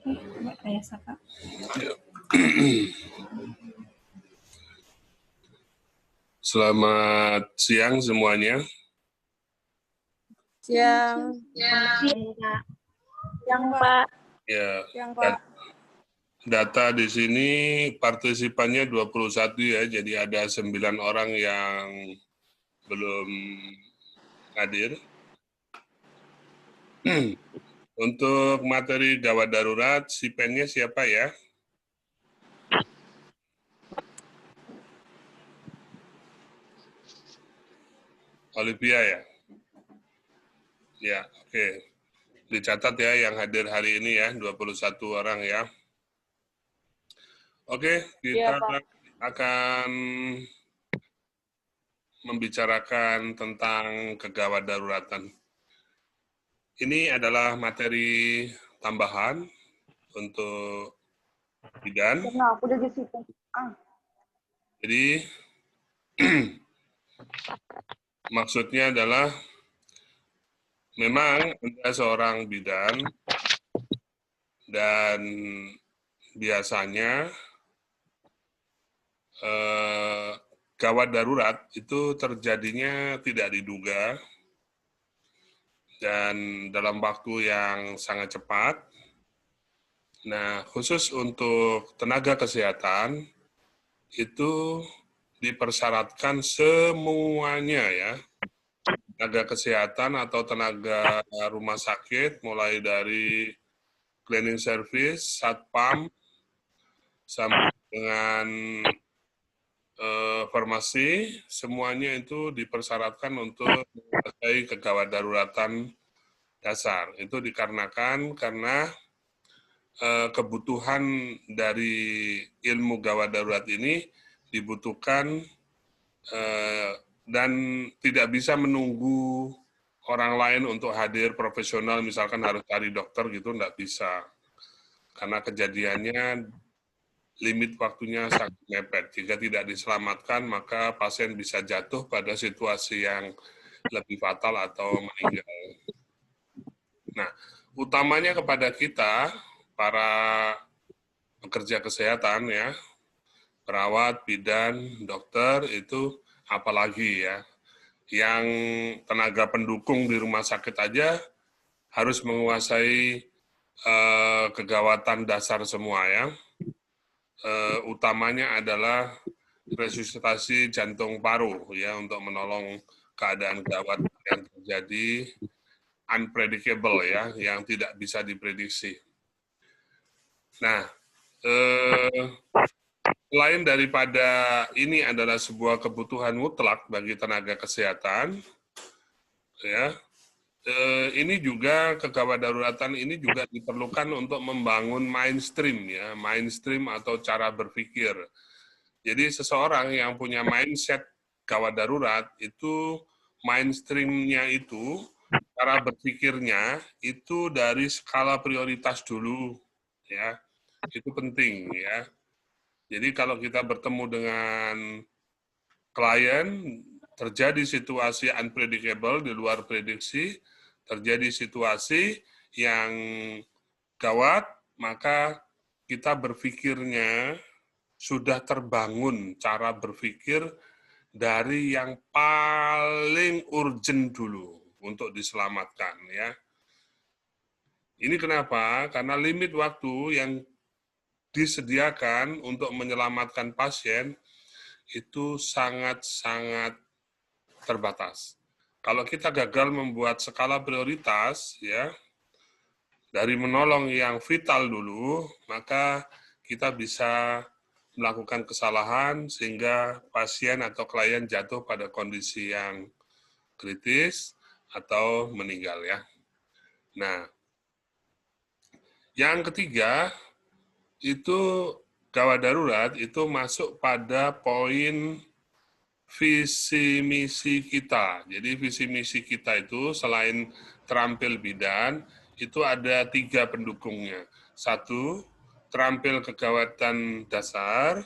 Ayah Saka. Selamat siang semuanya. Siang. Yang Pak. Ya, Yang Pak. data di sini partisipannya 21 ya, jadi ada 9 orang yang belum hadir. Untuk materi gawat darurat, si pennya siapa ya? Olivia ya? Ya, oke. Dicatat ya yang hadir hari ini ya, 21 orang ya. Oke, kita akan membicarakan tentang kegawat daruratan. Ini adalah materi tambahan untuk bidan. Jadi maksudnya adalah memang Anda seorang bidan dan biasanya gawat darurat itu terjadinya tidak diduga dan dalam waktu yang sangat cepat. Nah, khusus untuk tenaga kesehatan itu dipersyaratkan semuanya ya, tenaga kesehatan atau tenaga rumah sakit, mulai dari cleaning service, satpam, sampai dengan farmasi, semuanya itu dipersyaratkan untuk menguasai kegawat daruratan dasar. Itu dikarenakan karena kebutuhan dari ilmu gawat darurat ini dibutuhkan dan tidak bisa menunggu orang lain untuk hadir profesional, misalkan harus cari dokter gitu, nggak bisa. Karena kejadiannya limit waktunya sangat mepet. Jika tidak diselamatkan, maka pasien bisa jatuh pada situasi yang lebih fatal atau meninggal. Nah, utamanya kepada kita, para pekerja kesehatan ya, perawat, bidan, dokter, itu apalagi ya, yang tenaga pendukung di rumah sakit aja harus menguasai kegawatan dasar semua ya. Utamanya adalah resusitasi jantung paru ya, untuk menolong keadaan gawat yang terjadi unpredictable ya, yang tidak bisa diprediksi. Nah, selain daripada ini adalah sebuah kebutuhan mutlak bagi tenaga kesehatan, ya, ini juga kegawat daruratan ini juga diperlukan untuk membangun mainstream ya, mainstream atau cara berpikir. Jadi seseorang yang punya mindset gawat darurat itu mainstreamnya itu cara berpikirnya itu dari skala prioritas dulu ya, itu penting ya. Jadi kalau kita bertemu dengan klien, terjadi situasi unpredictable di luar prediksi, terjadi situasi yang gawat, maka kita berpikirnya sudah terbangun cara berpikir dari yang paling urgent dulu untuk diselamatkan ya. Ini kenapa? Karena limit waktu yang disediakan untuk menyelamatkan pasien itu sangat-sangat terbatas. Kalau kita gagal membuat skala prioritas, ya, dari menolong yang vital dulu, maka kita bisa melakukan kesalahan sehingga pasien atau klien jatuh pada kondisi yang kritis atau meninggal ya. Nah, yang ketiga itu gawat darurat itu masuk pada poin visi misi kita. Jadi visi misi kita itu selain terampil bidan, itu ada 3 pendukungnya. 1, terampil kegawatan dasar.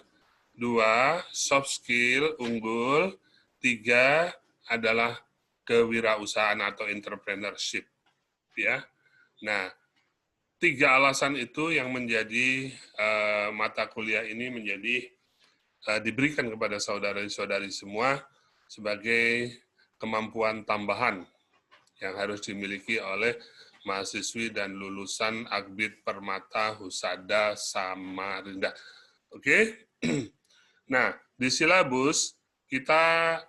2, soft skill unggul. 3, adalah kewirausahaan atau entrepreneurship. Ya. Nah, tiga alasan itu yang menjadi mata kuliah ini menjadi diberikan kepada saudari-saudari semua sebagai kemampuan tambahan yang harus dimiliki oleh mahasiswi dan lulusan Akbid Permata Husada Samarinda. Oke? Nah, di silabus kita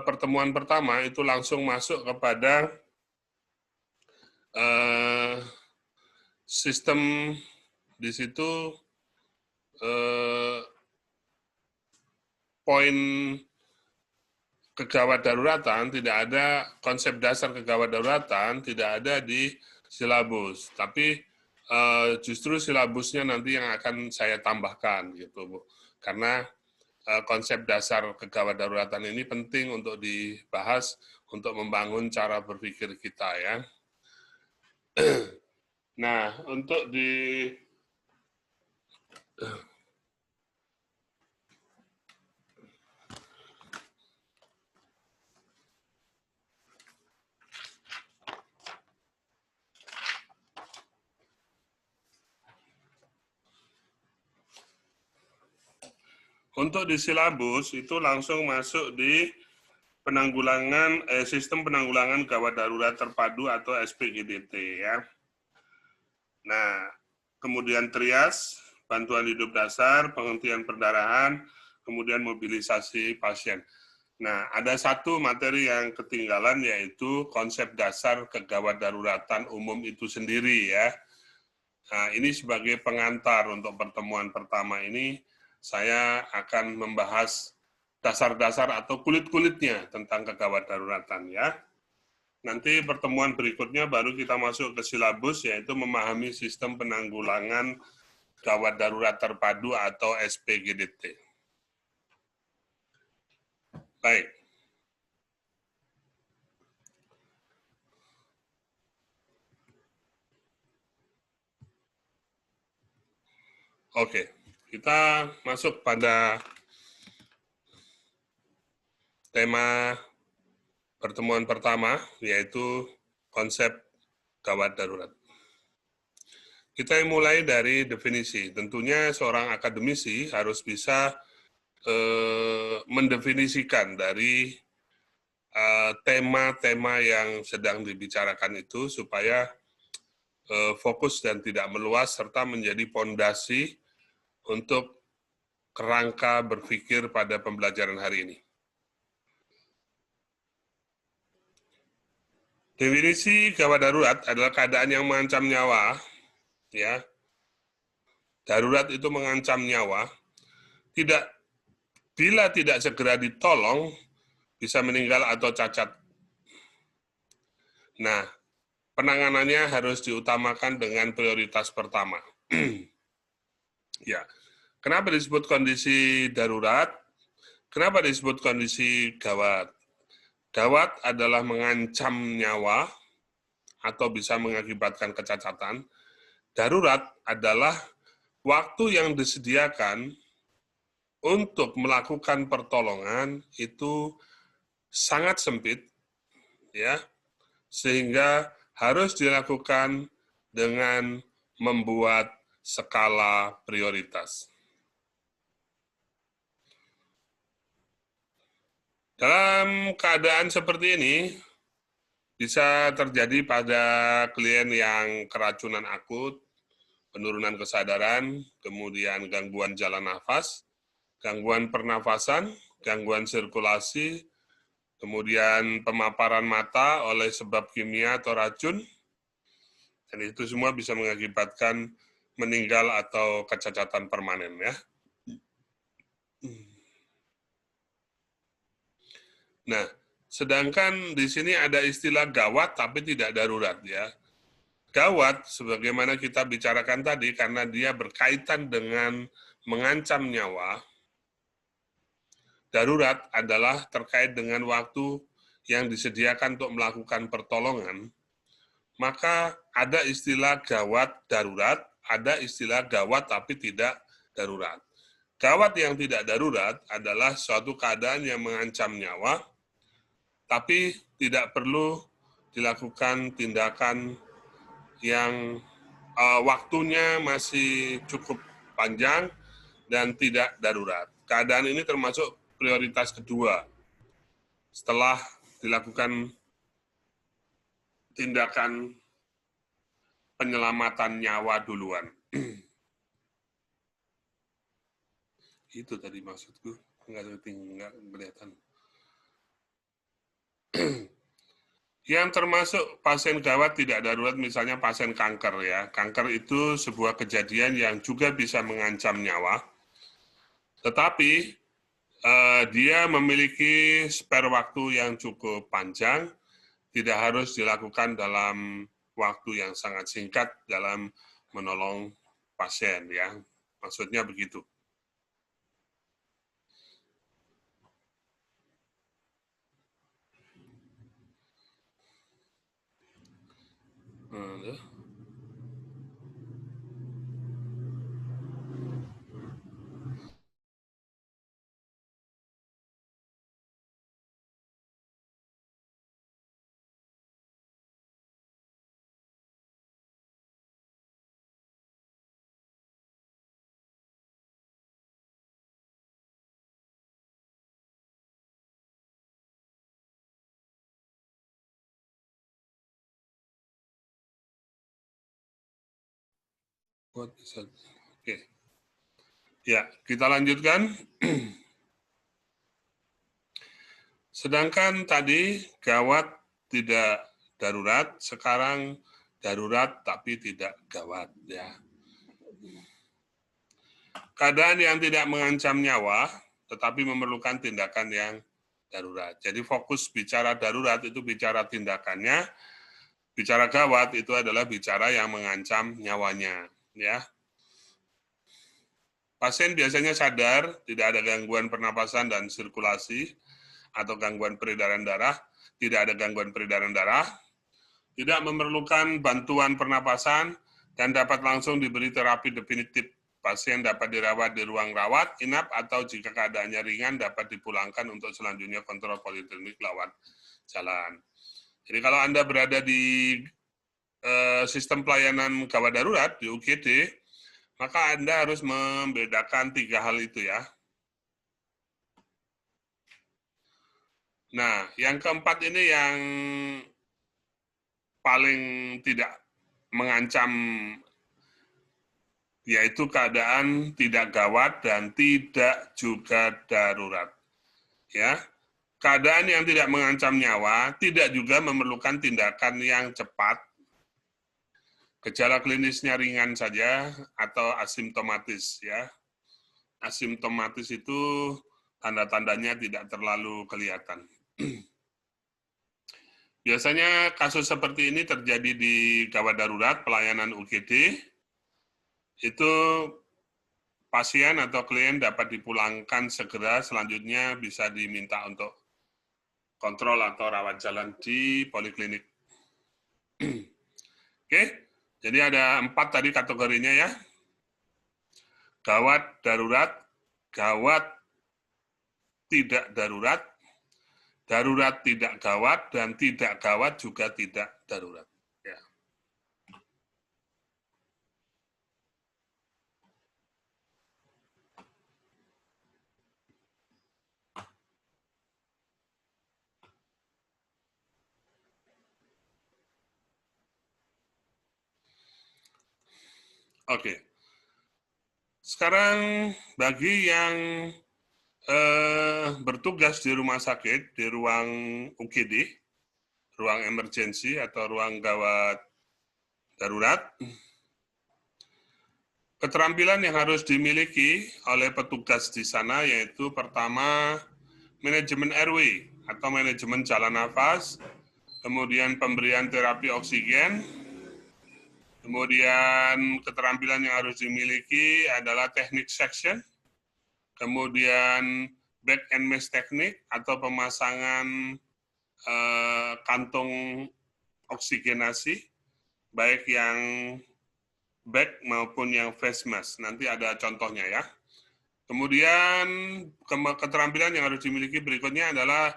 pertemuan pertama itu langsung masuk kepada sistem di situ poin kegawat daruratan, tidak ada konsep dasar kegawat daruratan, tidak ada di silabus. Tapi justru silabusnya nanti yang akan saya tambahkan, gitu, Bu. Karena konsep dasar kegawat daruratan ini penting untuk dibahas untuk membangun cara berpikir kita, ya. Nah, untuk di silabus itu langsung masuk di penanggulangan sistem penanggulangan gawat darurat terpadu atau SPGDT, ya. Nah, kemudian trias, bantuan hidup dasar, penghentian perdarahan, kemudian mobilisasi pasien. Nah, ada satu materi yang ketinggalan yaitu konsep dasar kegawat daruratan umum itu sendiri, ya. Nah, ini sebagai pengantar untuk pertemuan pertama ini, saya akan membahas dasar-dasar atau kulit-kulitnya tentang kegawat daruratan, ya. Nanti pertemuan berikutnya baru kita masuk ke silabus, yaitu memahami sistem penanggulangan gawat darurat terpadu atau SPGDT. Baik. Oke, kita masuk pada tema pertemuan pertama, yaitu konsep gawat darurat. Kita mulai dari definisi. Tentunya seorang akademisi harus bisa mendefinisikan dari tema-tema yang sedang dibicarakan itu supaya fokus dan tidak meluas serta menjadi pondasi untuk kerangka berpikir pada pembelajaran hari ini. Definisi gawat darurat adalah keadaan yang mengancam nyawa, ya. Darurat itu mengancam nyawa. Bila tidak segera ditolong, bisa meninggal atau cacat. Nah, penanganannya harus diutamakan dengan prioritas pertama. Ya, kenapa disebut kondisi darurat? Kenapa disebut kondisi gawat? Gawat adalah mengancam nyawa atau bisa mengakibatkan kecacatan. Darurat adalah waktu yang disediakan untuk melakukan pertolongan itu sangat sempit, ya, sehingga harus dilakukan dengan membuat skala prioritas. Dalam keadaan seperti ini, bisa terjadi pada klien yang keracunan akut, penurunan kesadaran, kemudian gangguan jalan nafas, gangguan pernafasan, gangguan sirkulasi, kemudian pemaparan mata oleh sebab kimia atau racun, dan itu semua bisa mengakibatkan meninggal atau kecacatan permanen, ya. Nah, sedangkan di sini ada istilah gawat tapi tidak darurat, ya. Gawat, sebagaimana kita bicarakan tadi, karena dia berkaitan dengan mengancam nyawa. Darurat adalah terkait dengan waktu yang disediakan untuk melakukan pertolongan. Maka ada istilah gawat darurat, ada istilah gawat tapi tidak darurat. Gawat yang tidak darurat adalah suatu keadaan yang mengancam nyawa, tapi tidak perlu dilakukan tindakan yang waktunya masih cukup panjang dan tidak darurat. Keadaan ini termasuk prioritas kedua setelah dilakukan tindakan penyelamatan nyawa duluan. Itu tadi maksudku, nggak kelihatan. Yang termasuk pasien gawat tidak darurat, misalnya pasien kanker ya. Kanker itu sebuah kejadian yang juga bisa mengancam nyawa, tetapi dia memiliki spare waktu yang cukup panjang, tidak harus dilakukan dalam waktu yang sangat singkat dalam menolong pasien ya. Maksudnya begitu. Oke. Ya, kita lanjutkan. Sedangkan tadi gawat tidak darurat, sekarang darurat tapi tidak gawat ya. Keadaan yang tidak mengancam nyawa, tetapi memerlukan tindakan yang darurat. Jadi fokus bicara darurat itu bicara tindakannya, bicara gawat itu adalah bicara yang mengancam nyawanya ya. Pasien biasanya sadar tidak ada gangguan pernapasan dan sirkulasi atau gangguan peredaran darah, tidak ada gangguan peredaran darah, tidak memerlukan bantuan pernapasan, dan dapat langsung diberi terapi definitif. Pasien dapat dirawat di ruang rawat, inap, atau jika keadaannya ringan dapat dipulangkan untuk selanjutnya kontrol poliklinik lewat jalan. Jadi kalau Anda berada di sistem pelayanan gawat darurat, di UGD, maka Anda harus membedakan 3 hal itu ya. Nah, yang keempat ini yang paling tidak mengancam, yaitu keadaan tidak gawat dan tidak juga darurat. Ya, keadaan yang tidak mengancam nyawa tidak juga memerlukan tindakan yang cepat. Gejala klinisnya ringan saja atau asimptomatis ya. Asimptomatis itu tanda-tandanya tidak terlalu kelihatan. Biasanya kasus seperti ini terjadi di gawat darurat pelayanan UGD. Itu pasien atau klien dapat dipulangkan segera, selanjutnya bisa diminta untuk kontrol atau rawat jalan di poliklinik. Oke, jadi ada 4 tadi kategorinya ya. Gawat darurat, gawat tidak darurat, darurat tidak gawat, dan tidak gawat juga tidak darurat. Ya. Oke. Sekarang bagi yang bertugas di rumah sakit, di ruang UGD, ruang emergensi atau ruang gawat darurat, keterampilan yang harus dimiliki oleh petugas di sana yaitu pertama manajemen airway atau manajemen jalan nafas, kemudian pemberian terapi oksigen, kemudian keterampilan yang harus dimiliki adalah teknik suction, kemudian back and mesh teknik atau pemasangan kantung oksigenasi, baik yang back maupun yang face mask. Nanti ada contohnya ya. Kemudian keterampilan yang harus dimiliki berikutnya adalah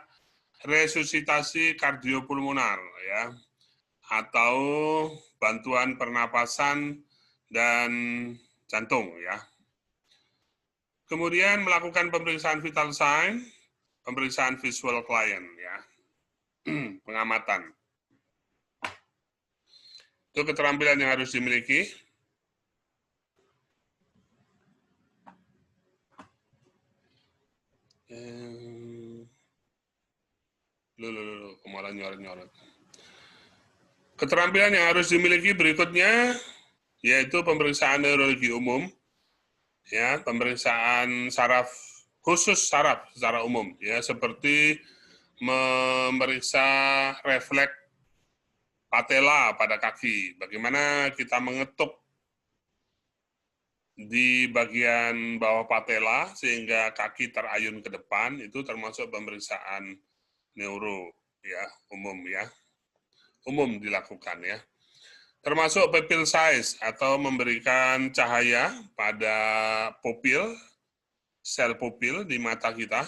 resusitasi kardiopulmonar ya. atau bantuan pernapasan dan jantung ya. Kemudian melakukan pemeriksaan vital sign, pemeriksaan visual client ya. Pengamatan. Itu keterampilan yang harus dimiliki. Kemarin nyorot-nyorot. Keterampilan yang harus dimiliki berikutnya yaitu pemeriksaan neurologi umum, ya, pemeriksaan saraf khusus saraf secara umum, ya, seperti memeriksa refleks patella pada kaki, bagaimana kita mengetuk di bagian bawah patella sehingga kaki terayun ke depan, itu termasuk pemeriksaan neuro, ya, umum dilakukan ya. Termasuk pupil size atau memberikan cahaya pada pupil, sel pupil di mata kita.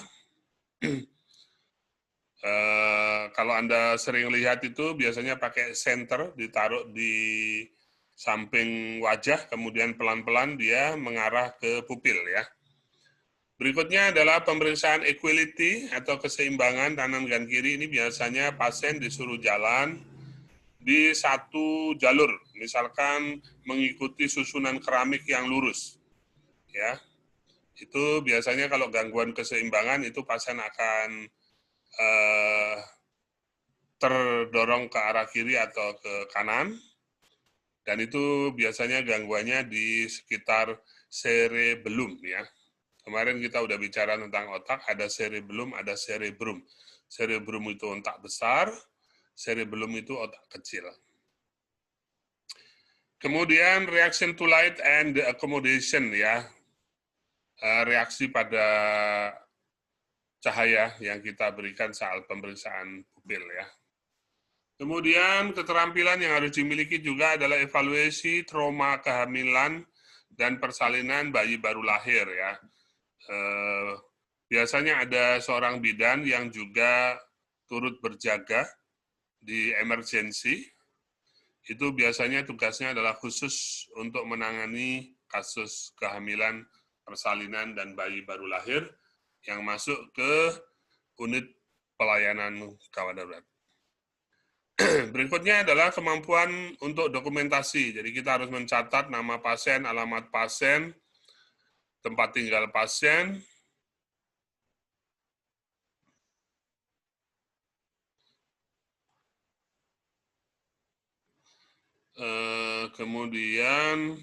Kalau Anda sering lihat itu biasanya pakai senter, ditaruh di samping wajah, kemudian pelan-pelan dia mengarah ke pupil ya. Berikutnya adalah pemeriksaan equality atau keseimbangan kanan dan kiri. Ini biasanya pasien disuruh jalan di satu jalur, misalkan mengikuti susunan keramik yang lurus, ya. Itu biasanya kalau gangguan keseimbangan itu pasien akan terdorong ke arah kiri atau ke kanan, dan itu biasanya gangguannya di sekitar cerebellum, ya. Kemarin kita udah bicara tentang otak, ada cerebellum, ada cerebrum. Cerebrum itu otak besar, cerebellum itu otak kecil. Kemudian reaction to light and accommodation ya, reaksi pada cahaya yang kita berikan saat pemeriksaan pupil ya. Kemudian keterampilan yang harus dimiliki juga adalah evaluasi trauma kehamilan dan persalinan bayi baru lahir ya. Biasanya ada seorang bidan yang juga turut berjaga di emergency. Itu biasanya tugasnya adalah khusus untuk menangani kasus kehamilan, persalinan, dan bayi baru lahir yang masuk ke unit pelayanan gawat darurat. Berikutnya adalah kemampuan untuk dokumentasi. Jadi kita harus mencatat nama pasien, alamat pasien, tempat tinggal pasien, kemudian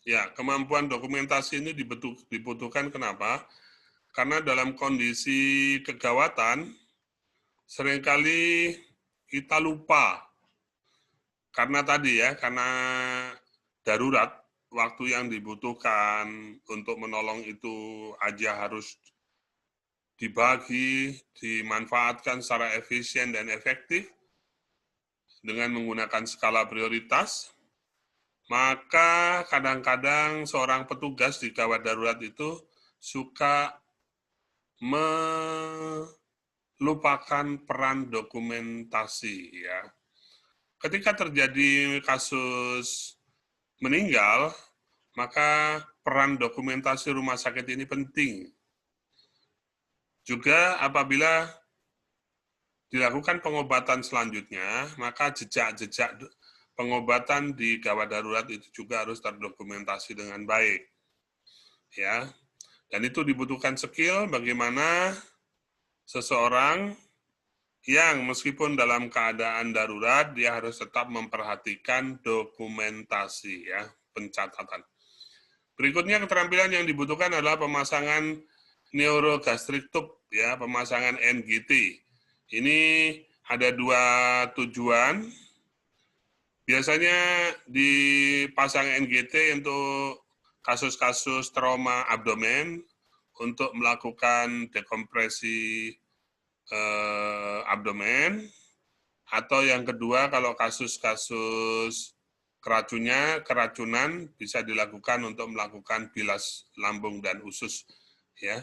ya, kemampuan dokumentasi ini dibutuhkan kenapa? Karena dalam kondisi kegawatan, seringkali kita lupa. Karena tadi ya, karena darurat, waktu yang dibutuhkan untuk menolong itu aja harus dibagi, dimanfaatkan secara efisien dan efektif dengan menggunakan skala prioritas, maka kadang-kadang seorang petugas di gawat darurat itu suka melupakan peran dokumentasi ya. Ketika terjadi kasus meninggal, maka peran dokumentasi rumah sakit ini penting. Juga apabila dilakukan pengobatan selanjutnya, maka jejak-jejak pengobatan di gawat darurat itu juga harus terdokumentasi dengan baik. Ya. Dan itu dibutuhkan skill bagaimana seseorang yang meskipun dalam keadaan darurat, dia harus tetap memperhatikan dokumentasi, ya, pencatatan. Berikutnya keterampilan yang dibutuhkan adalah pemasangan neurogastric tube, ya, pemasangan NGT. Ini ada dua tujuan. Biasanya dipasang NGT untuk kasus-kasus trauma abdomen untuk melakukan dekompresi abdomen, atau yang kedua kalau kasus-kasus keracunan bisa dilakukan untuk melakukan bilas lambung dan usus, ya,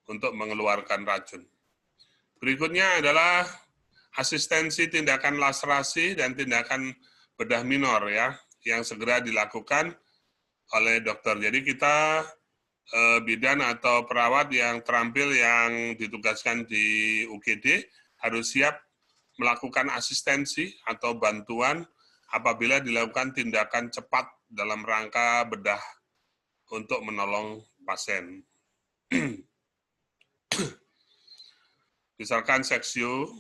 untuk mengeluarkan racun. Berikutnya adalah asistensi tindakan laserasi dan tindakan bedah minor, ya, yang segera dilakukan oleh dokter. Jadi kita bidan atau perawat yang terampil yang ditugaskan di UGD harus siap melakukan asistensi atau bantuan apabila dilakukan tindakan cepat dalam rangka bedah untuk menolong pasien. Misalkan seksio,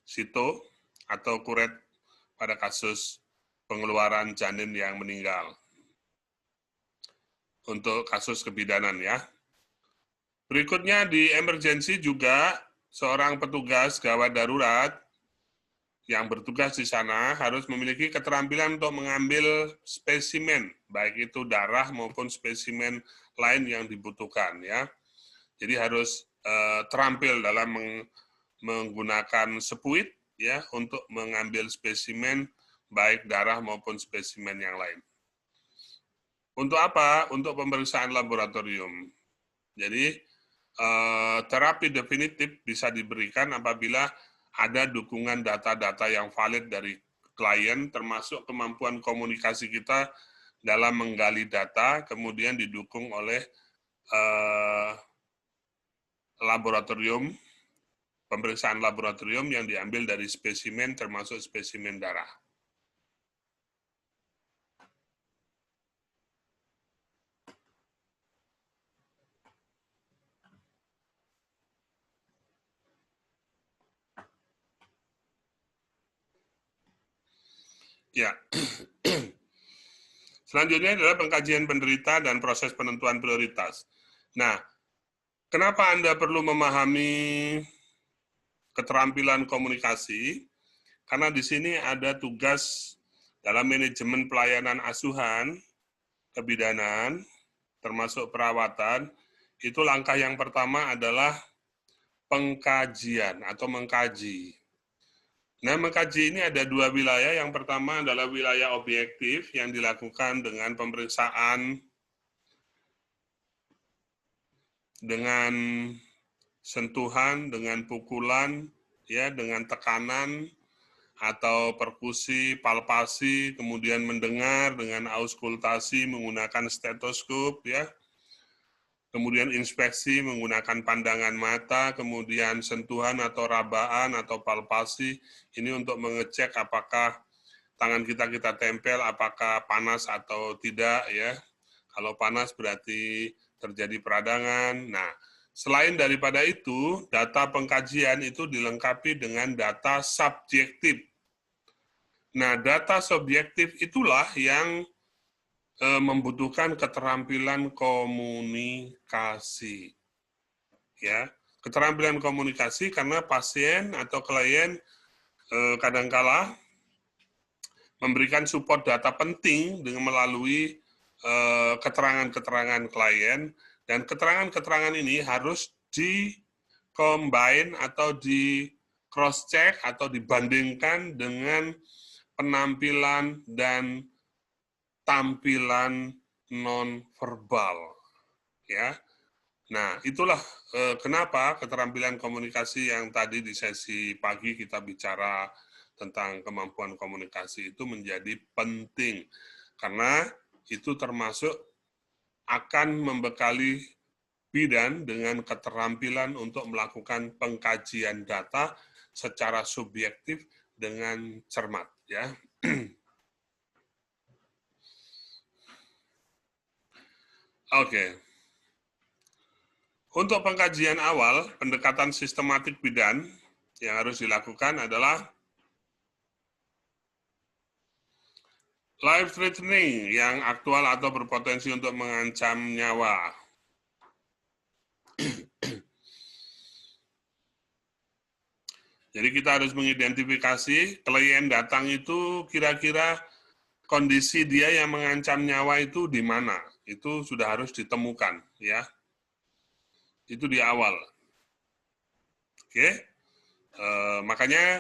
sito, atau kuret pada kasus pengeluaran janin yang meninggal. Untuk kasus kebidanan, ya. Berikutnya di emergency juga seorang petugas gawat darurat yang bertugas di sana harus memiliki keterampilan untuk mengambil spesimen, baik itu darah maupun spesimen lain yang dibutuhkan, ya. Jadi harus terampil dalam menggunakan sepuit, ya, untuk mengambil spesimen baik darah maupun spesimen yang lain. Untuk apa? Untuk pemeriksaan laboratorium. Jadi terapi definitif bisa diberikan apabila ada dukungan data-data yang valid dari klien, termasuk kemampuan komunikasi kita dalam menggali data, kemudian didukung oleh laboratorium, pemeriksaan laboratorium yang diambil dari spesimen, termasuk spesimen darah. Ya. Selanjutnya adalah pengkajian penderita dan proses penentuan prioritas. Nah, kenapa Anda perlu memahami keterampilan komunikasi? Karena di sini ada tugas dalam manajemen pelayanan asuhan, kebidanan, termasuk perawatan. Itu langkah yang pertama adalah pengkajian atau mengkaji. Nah, mengkaji ini ada dua wilayah. Yang pertama adalah wilayah objektif yang dilakukan dengan pemeriksaan dengan sentuhan, dengan pukulan, ya, dengan tekanan atau perkusi, palpasi, kemudian mendengar dengan auskultasi menggunakan stetoskop, ya. Kemudian inspeksi menggunakan pandangan mata, kemudian sentuhan atau rabaan atau palpasi, ini untuk mengecek apakah tangan kita tempel, apakah panas atau tidak, ya. Kalau panas berarti terjadi peradangan. Nah, selain daripada itu, data pengkajian itu dilengkapi dengan data subjektif. Nah, data subjektif itulah yang membutuhkan keterampilan komunikasi, ya, keterampilan komunikasi karena pasien atau klien kadangkala memberikan support data penting dengan melalui keterangan-keterangan klien, dan keterangan-keterangan ini harus di-combine atau di cross-check atau dibandingkan dengan penampilan dan tampilan non-verbal, ya. Nah, itulah kenapa keterampilan komunikasi yang tadi di sesi pagi kita bicara tentang kemampuan komunikasi itu menjadi penting, karena itu termasuk akan membekali bidan dengan keterampilan untuk melakukan pengkajian data secara subjektif dengan cermat, ya. Oke. Untuk pengkajian awal, pendekatan sistematik bidan yang harus dilakukan adalah life threatening yang aktual atau berpotensi untuk mengancam nyawa. Jadi kita harus mengidentifikasi klien datang itu kira-kira kondisi dia yang mengancam nyawa itu di mana. Itu sudah harus ditemukan, ya. Itu di awal. Oke. Makanya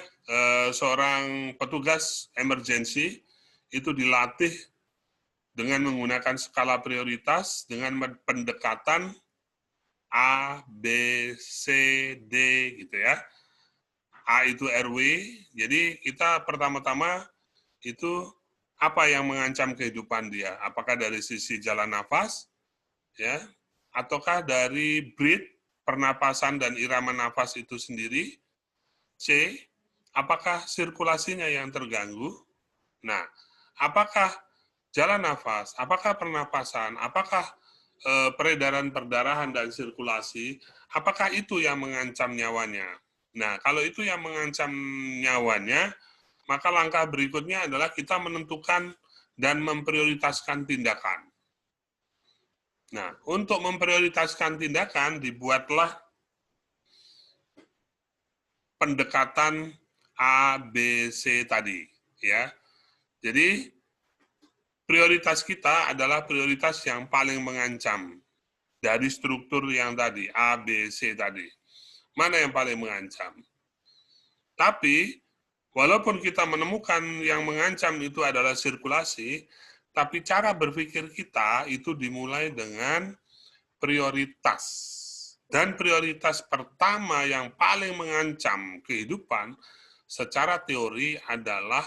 seorang petugas emergency itu dilatih dengan menggunakan skala prioritas dengan pendekatan A, B, C, D gitu ya. A itu RW, jadi kita pertama-tama itu apa yang mengancam kehidupan dia? Apakah dari sisi jalan nafas, ya, ataukah dari breath, pernapasan dan irama nafas itu sendiri? C, apakah sirkulasinya yang terganggu? Nah, apakah jalan nafas, apakah pernapasan, apakah peredaran perdarahan dan sirkulasi, apakah itu yang mengancam nyawanya? Nah, kalau itu yang mengancam nyawanya, maka langkah berikutnya adalah kita menentukan dan memprioritaskan tindakan. Nah, untuk memprioritaskan tindakan, dibuatlah pendekatan A, B, C tadi. Ya. Jadi, prioritas kita adalah prioritas yang paling mengancam dari struktur yang tadi, A, B, C tadi. Mana yang paling mengancam? Tapi, walaupun kita menemukan yang mengancam itu adalah sirkulasi, tapi cara berpikir kita itu dimulai dengan prioritas. Dan prioritas pertama yang paling mengancam kehidupan secara teori adalah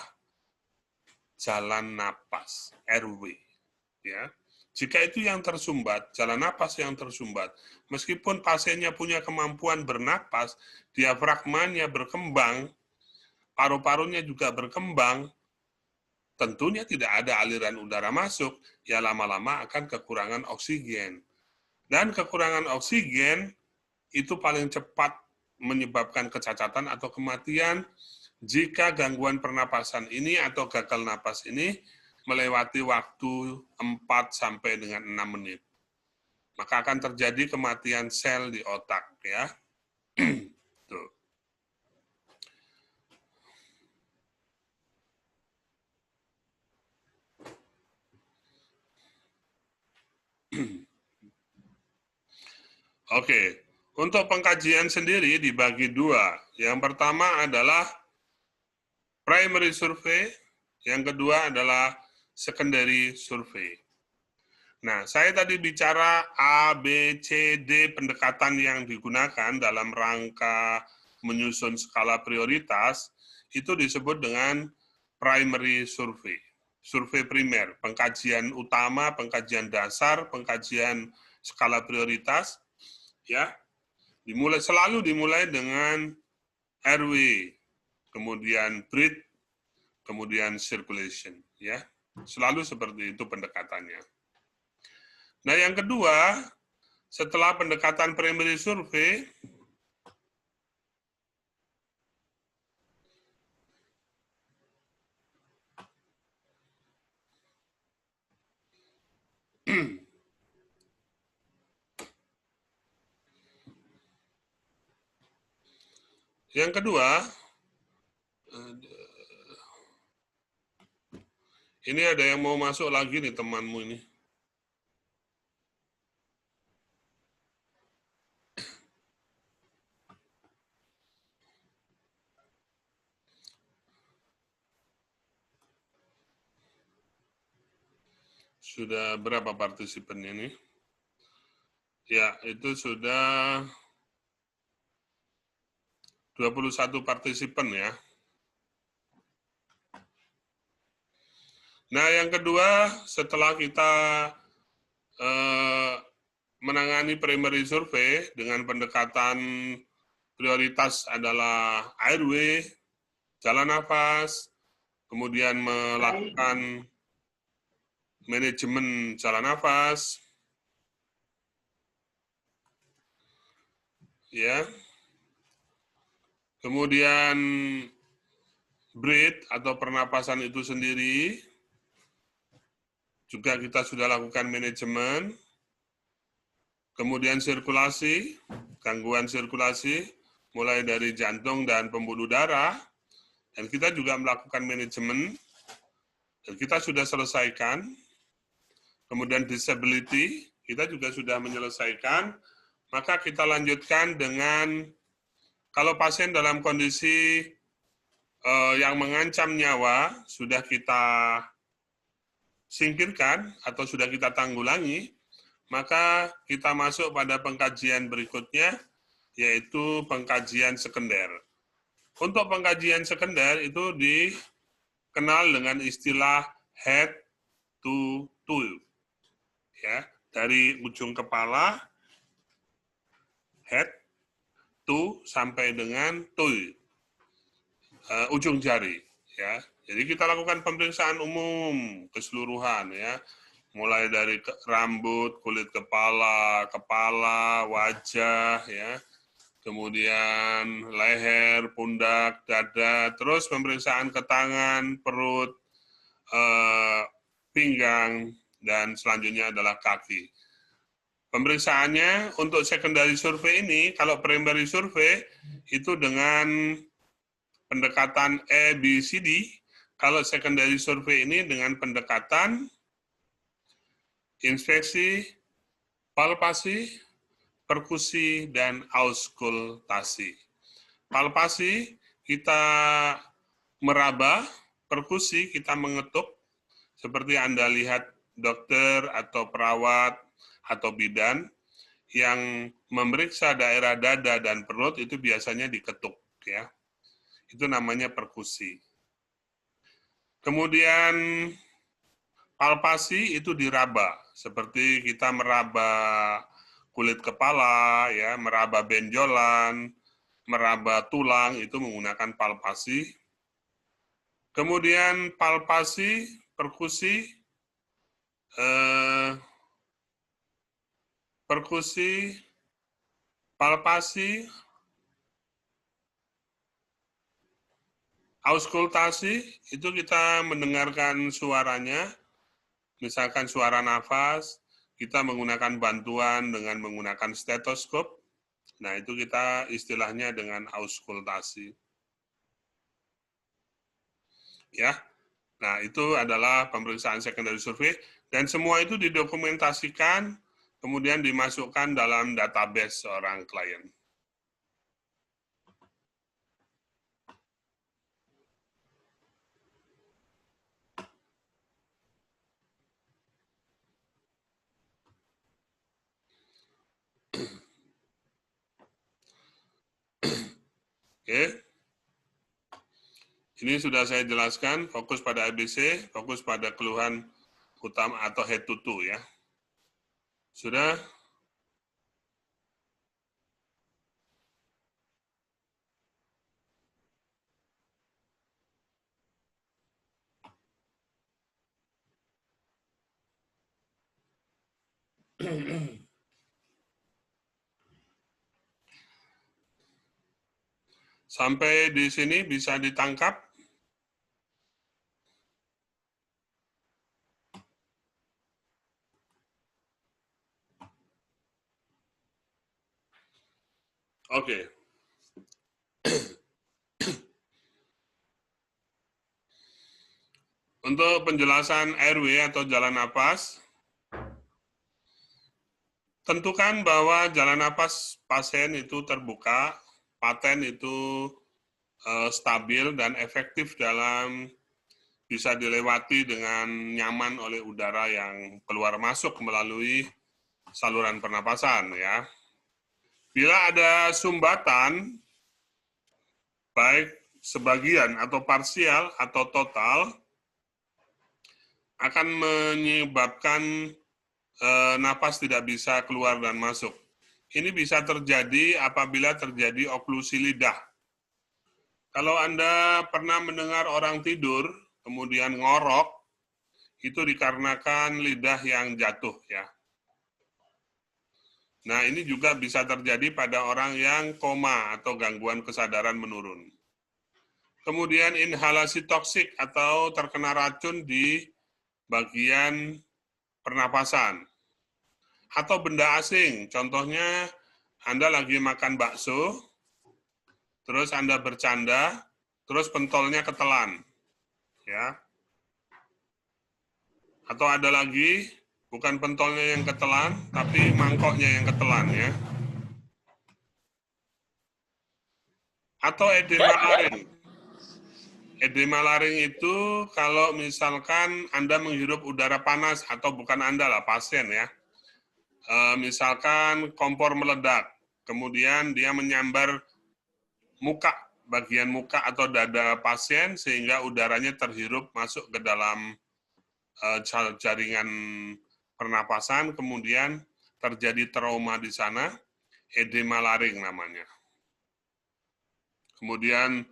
jalan napas, RW. Ya. Jika itu yang tersumbat, jalan napas yang tersumbat, meskipun pasiennya punya kemampuan bernapas, diafragmanya berkembang, paru-parunya juga berkembang, tentunya tidak ada aliran udara masuk, ya lama-lama akan kekurangan oksigen. Dan kekurangan oksigen itu paling cepat menyebabkan kecacatan atau kematian jika gangguan pernapasan ini atau gagal napas ini melewati waktu 4 sampai dengan 6 menit. Maka akan terjadi kematian sel di otak, ya. Tuh. Oke, untuk pengkajian sendiri dibagi dua. Yang pertama adalah primary survey, yang kedua adalah secondary survey. Nah, saya tadi bicara A, B, C, D pendekatan yang digunakan dalam rangka menyusun skala prioritas, itu disebut dengan primary survey. Survei primer, pengkajian utama, pengkajian dasar, pengkajian skala prioritas, ya, selalu dimulai dengan RW, kemudian breath, kemudian circulation, ya. Selalu seperti itu pendekatannya. Nah, yang kedua, setelah pendekatan primary survey, yang kedua, ini ada yang mau masuk lagi nih temanmu ini. Sudah berapa partisipannya nih? Ya, itu sudah 21 partisipan ya. Nah, yang kedua, setelah kita menangani primary survey dengan pendekatan prioritas adalah airway, jalan nafas, kemudian melakukan manajemen jalan nafas, ya. Kemudian breath atau pernapasan itu sendiri juga kita sudah lakukan manajemen. Kemudian sirkulasi, gangguan sirkulasi, mulai dari jantung dan pembuluh darah, dan kita juga melakukan manajemen, dan kita sudah selesaikan. Kemudian disability, kita juga sudah menyelesaikan, maka kita lanjutkan dengan, kalau pasien dalam kondisi yang mengancam nyawa, sudah kita singkirkan atau sudah kita tanggulangi, maka kita masuk pada pengkajian berikutnya, yaitu pengkajian sekunder. Untuk pengkajian sekunder itu dikenal dengan istilah head to toe. Ya, dari ujung kepala, head, to, sampai dengan toe, ujung jari. Ya, jadi kita lakukan pemeriksaan umum keseluruhan, ya, mulai dari rambut, kulit kepala, wajah, ya, kemudian leher, pundak, dada, terus pemeriksaan ke tangan, perut, pinggang, dan selanjutnya adalah kaki. Pemeriksaannya untuk secondary survey ini, kalau primary survey itu dengan pendekatan ABCD, kalau secondary survey ini dengan pendekatan inspeksi, palpasi, perkusi, dan auskultasi. Palpasi kita meraba, perkusi kita mengetuk, seperti Anda lihat dokter atau perawat atau bidan yang memeriksa daerah dada dan perut itu biasanya diketuk, ya. Itu namanya perkusi. Kemudian palpasi itu diraba, seperti kita meraba kulit kepala, ya, meraba benjolan, meraba tulang, itu menggunakan palpasi. Kemudian palpasi, perkusi, palpasi, auskultasi, itu kita mendengarkan suaranya, misalkan suara nafas, kita menggunakan bantuan dengan menggunakan stetoskop. Nah, itu kita istilahnya dengan auskultasi. Ya. Nah, itu adalah pemeriksaan secondary survey, dan semua itu didokumentasikan, kemudian dimasukkan dalam database seorang klien. Oke. Ini sudah saya jelaskan, fokus pada ABC, fokus pada keluhan utama atau head to toe, ya. Sudah? Sampai di sini bisa ditangkap? Oke. Untuk penjelasan airway atau jalan napas, tentukan bahwa jalan napas pasien itu terbuka, paten itu stabil dan efektif dalam bisa dilewati dengan nyaman oleh udara yang keluar masuk melalui saluran pernapasan, ya. Bila ada sumbatan, baik sebagian atau parsial atau total, akan menyebabkan napas tidak bisa keluar dan masuk. Ini bisa terjadi apabila terjadi oklusi lidah. Kalau Anda pernah mendengar orang tidur, kemudian ngorok, itu dikarenakan lidah yang jatuh, ya. Nah, ini juga bisa terjadi pada orang yang koma atau gangguan kesadaran menurun. Kemudian inhalasi toksik atau terkena racun di bagian pernapasan. Atau benda asing, contohnya Anda lagi makan bakso, terus Anda bercanda, terus pentolnya ketelan, ya. Atau ada lagi, bukan pentolnya yang ketelan, tapi mangkoknya yang ketelan, ya. Atau edema laring. Edema laring itu kalau misalkan Anda menghirup udara panas, atau bukan Anda lah, pasien ya. Misalkan kompor meledak, kemudian dia menyambar muka, bagian muka atau dada pasien, sehingga udaranya terhirup masuk ke dalam jaringan pernapasan, kemudian terjadi trauma di sana, edema laring namanya. Kemudian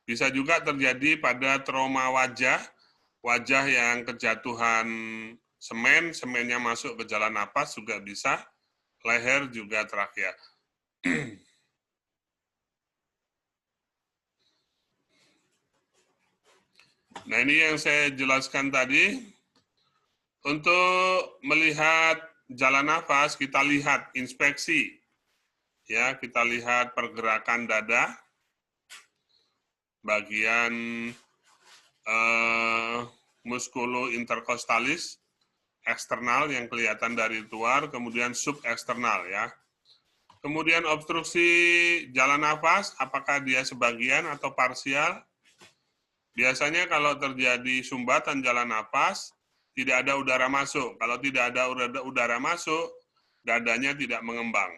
bisa juga terjadi pada trauma wajah, wajah yang kejatuhan semen, semennya masuk ke jalan napas juga bisa, leher juga trakea. Nah, ini yang saya jelaskan tadi. Untuk melihat jalan nafas, kita lihat inspeksi. Ya, kita lihat pergerakan dada, bagian muskulointerkostalis, eksternal yang kelihatan dari luar, kemudian subeksternal ya. Kemudian obstruksi jalan nafas, apakah dia sebagian atau parsial? Biasanya kalau terjadi sumbatan jalan nafas, tidak ada udara masuk. Kalau tidak ada udara masuk, dadanya tidak mengembang.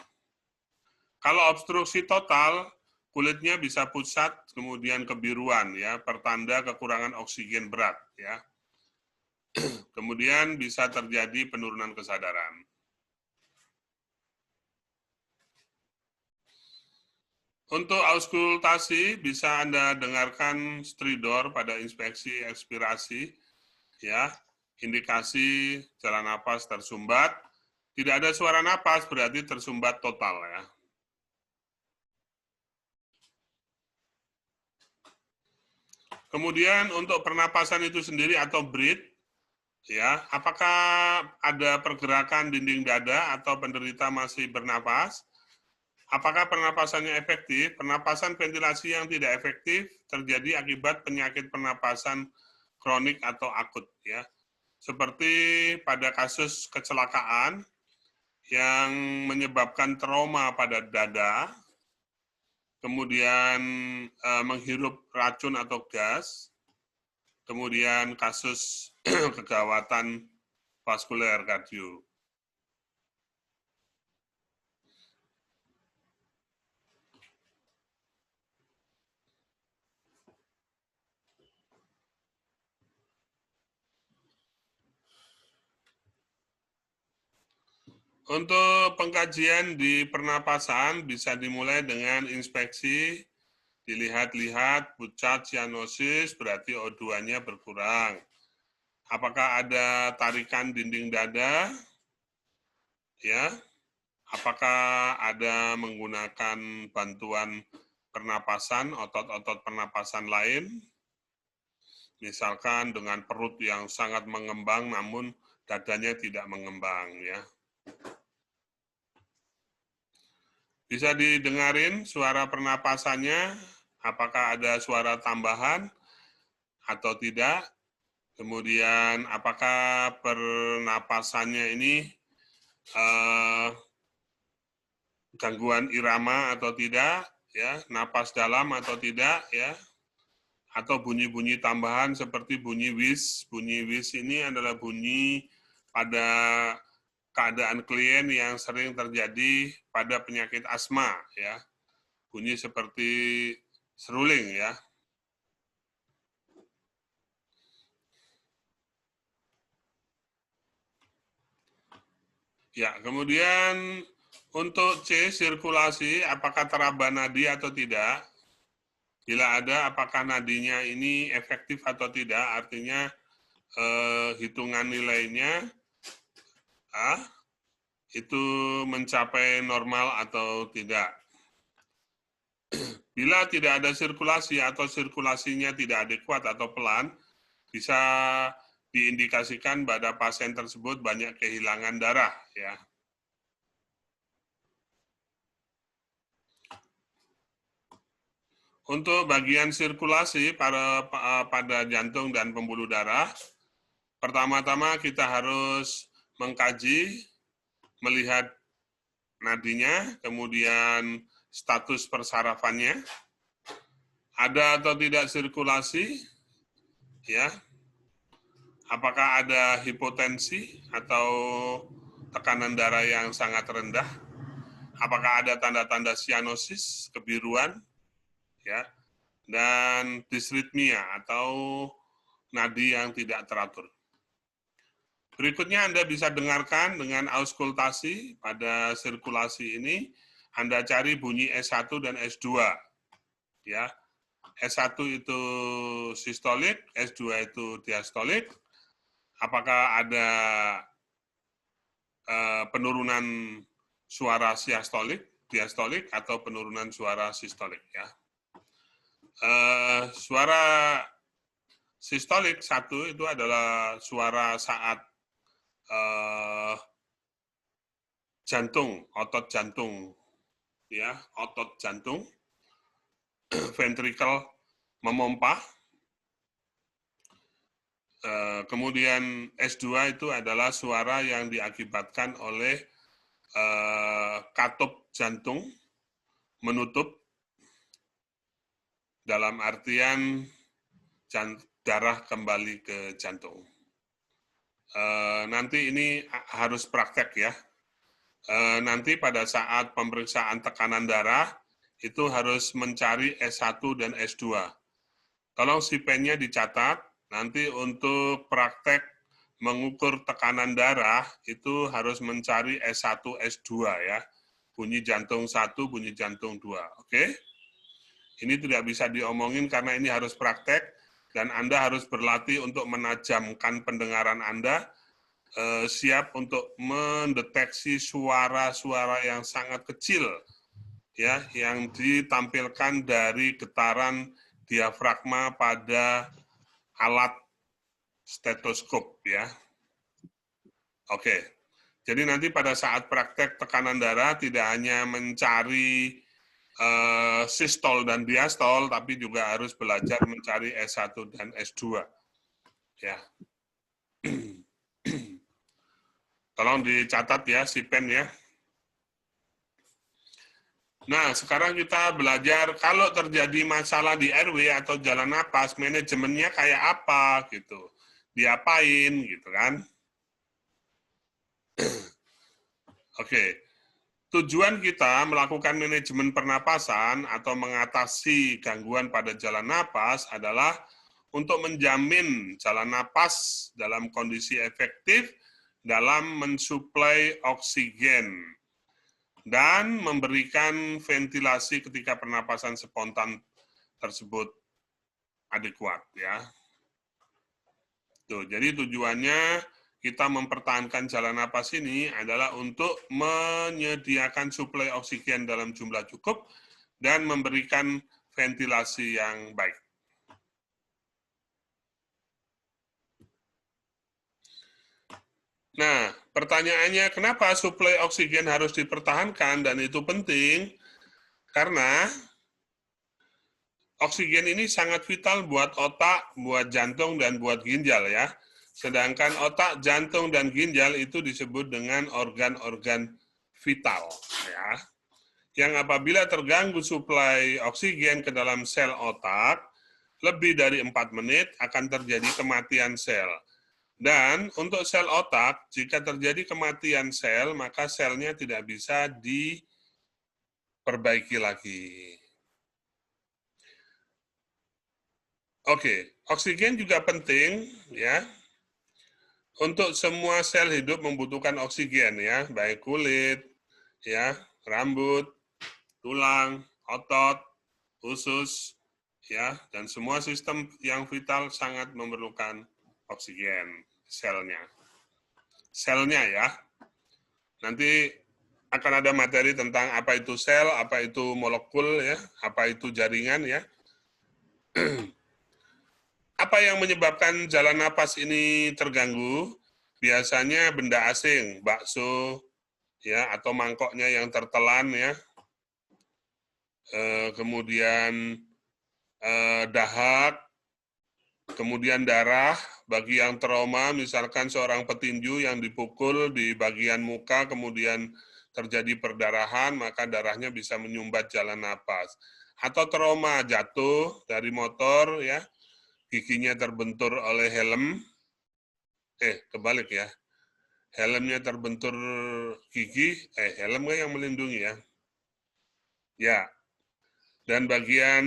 Kalau obstruksi total, kulitnya bisa pucat, kemudian kebiruan, ya, pertanda kekurangan oksigen berat, ya. Kemudian bisa terjadi penurunan kesadaran. Untuk auskultasi, bisa Anda dengarkan stridor pada inspeksi ekspirasi, ya, indikasi jalan napas tersumbat. Tidak ada suara napas, berarti tersumbat total, ya. Kemudian untuk pernapasan itu sendiri atau breath, ya, apakah ada pergerakan dinding dada atau penderita masih bernapas? Apakah pernapasannya efektif? Pernapasan ventilasi yang tidak efektif terjadi akibat penyakit pernapasan kronik atau akut, ya. Seperti pada kasus kecelakaan yang menyebabkan trauma pada dada, kemudian menghirup racun atau gas, kemudian kasus kegawatan vaskuler kardio. Untuk pengkajian di pernapasan bisa dimulai dengan inspeksi, dilihat-lihat pucat sianosis, berarti O2-nya berkurang. Apakah ada tarikan dinding dada? Ya. Apakah ada menggunakan bantuan pernapasan, otot-otot pernapasan lain? Misalkan dengan perut yang sangat mengembang namun dadanya tidak mengembang, ya. Bisa didengarin suara pernapasannya, apakah ada suara tambahan atau tidak. Kemudian apakah pernapasannya ini gangguan irama atau tidak, ya, napas dalam atau tidak, ya, atau bunyi-bunyi tambahan seperti bunyi whis. Bunyi whis ini adalah bunyi pada keadaan klien yang sering terjadi pada penyakit asma, ya. Bunyi seperti seruling, ya. Ya, kemudian untuk C, sirkulasi, apakah teraba nadi atau tidak? Bila ada, apakah nadinya ini efektif atau tidak? Artinya hitungan nilainya itu mencapai normal atau tidak. Bila tidak ada sirkulasi atau sirkulasinya tidak adekuat atau pelan, bisa diindikasikan pada pasien tersebut banyak kehilangan darah, ya. Untuk bagian sirkulasi pada jantung dan pembuluh darah, pertama-tama kita harus mengkaji, melihat nadinya, kemudian status persarafannya, ada atau tidak sirkulasi, ya, apakah ada hipotensi atau tekanan darah yang sangat rendah, apakah ada tanda-tanda sianosis, kebiruan, ya, dan disritmia atau nadi yang tidak teratur. Berikutnya Anda bisa dengarkan dengan auskultasi pada sirkulasi ini, Anda cari bunyi S1 dan S2. Ya, S1 itu sistolik, S2 itu diastolik. Apakah ada penurunan suara diastolik, atau penurunan suara sistolik, ya. Suara sistolik 1 itu adalah suara saat jantung, otot jantung, ya, otot jantung, ventrikel memompa. Kemudian S2 itu adalah suara yang diakibatkan oleh katup jantung menutup, dalam artian darah kembali ke jantung. Nanti ini harus praktek, ya. Nanti pada saat pemeriksaan tekanan darah, itu harus mencari S1 dan S2. Tolong sipennya dicatat, nanti untuk praktek mengukur tekanan darah, itu harus mencari S1, S2, ya. Bunyi jantung 1, bunyi jantung 2, oke? Ini tidak bisa diomongin karena ini harus praktek, dan Anda harus berlatih untuk menajamkan pendengaran Anda, siap untuk mendeteksi suara-suara yang sangat kecil, ya, yang ditampilkan dari getaran diafragma pada alat stetoskop, ya. Oke. Jadi nanti pada saat praktek tekanan darah tidak hanya mencari sistol dan diastol, tapi juga harus belajar mencari S1 dan S2. Ya. Tolong dicatat, ya, sipen, ya. Nah, sekarang kita belajar kalau terjadi masalah di RW atau jalan napas, manajemennya kayak apa, gitu. Diapain, gitu kan. Oke. Tujuan kita melakukan manajemen pernapasan atau mengatasi gangguan pada jalan napas adalah untuk menjamin jalan napas dalam kondisi efektif dalam mensuplai oksigen dan memberikan ventilasi ketika pernapasan spontan tersebut adekuat, ya. Tuh, jadi tujuannya kita mempertahankan jalan napas ini adalah untuk menyediakan suplai oksigen dalam jumlah cukup dan memberikan ventilasi yang baik. Nah, pertanyaannya kenapa suplai oksigen harus dipertahankan dan itu penting? Karena oksigen ini sangat vital buat otak, buat jantung, dan buat ginjal, ya. Sedangkan otak, jantung, dan ginjal itu disebut dengan organ-organ vital, ya. Yang apabila terganggu suplai oksigen ke dalam sel otak, lebih dari 4 menit akan terjadi kematian sel. Dan untuk sel otak, jika terjadi kematian sel, maka selnya tidak bisa diperbaiki lagi. Oke, oksigen juga penting, ya. Untuk semua sel hidup membutuhkan oksigen, ya, baik kulit, ya, rambut, tulang, otot, usus, ya, dan semua sistem yang vital sangat memerlukan oksigen selnya. Selnya, ya. Nanti akan ada materi tentang apa itu sel, apa itu molekul, ya, apa itu jaringan, ya. Apa yang menyebabkan jalan napas ini terganggu? Biasanya benda asing, bakso, ya, atau mangkoknya yang tertelan, ya. Kemudian dahak, kemudian darah. Bagi yang trauma, misalkan seorang petinju yang dipukul di bagian muka, kemudian terjadi perdarahan, maka darahnya bisa menyumbat jalan napas. Atau trauma jatuh dari motor, ya, giginya terbentur oleh helm, kebalik ya, helmnya terbentur gigi, helm kan yang melindungi ya, ya, dan bagian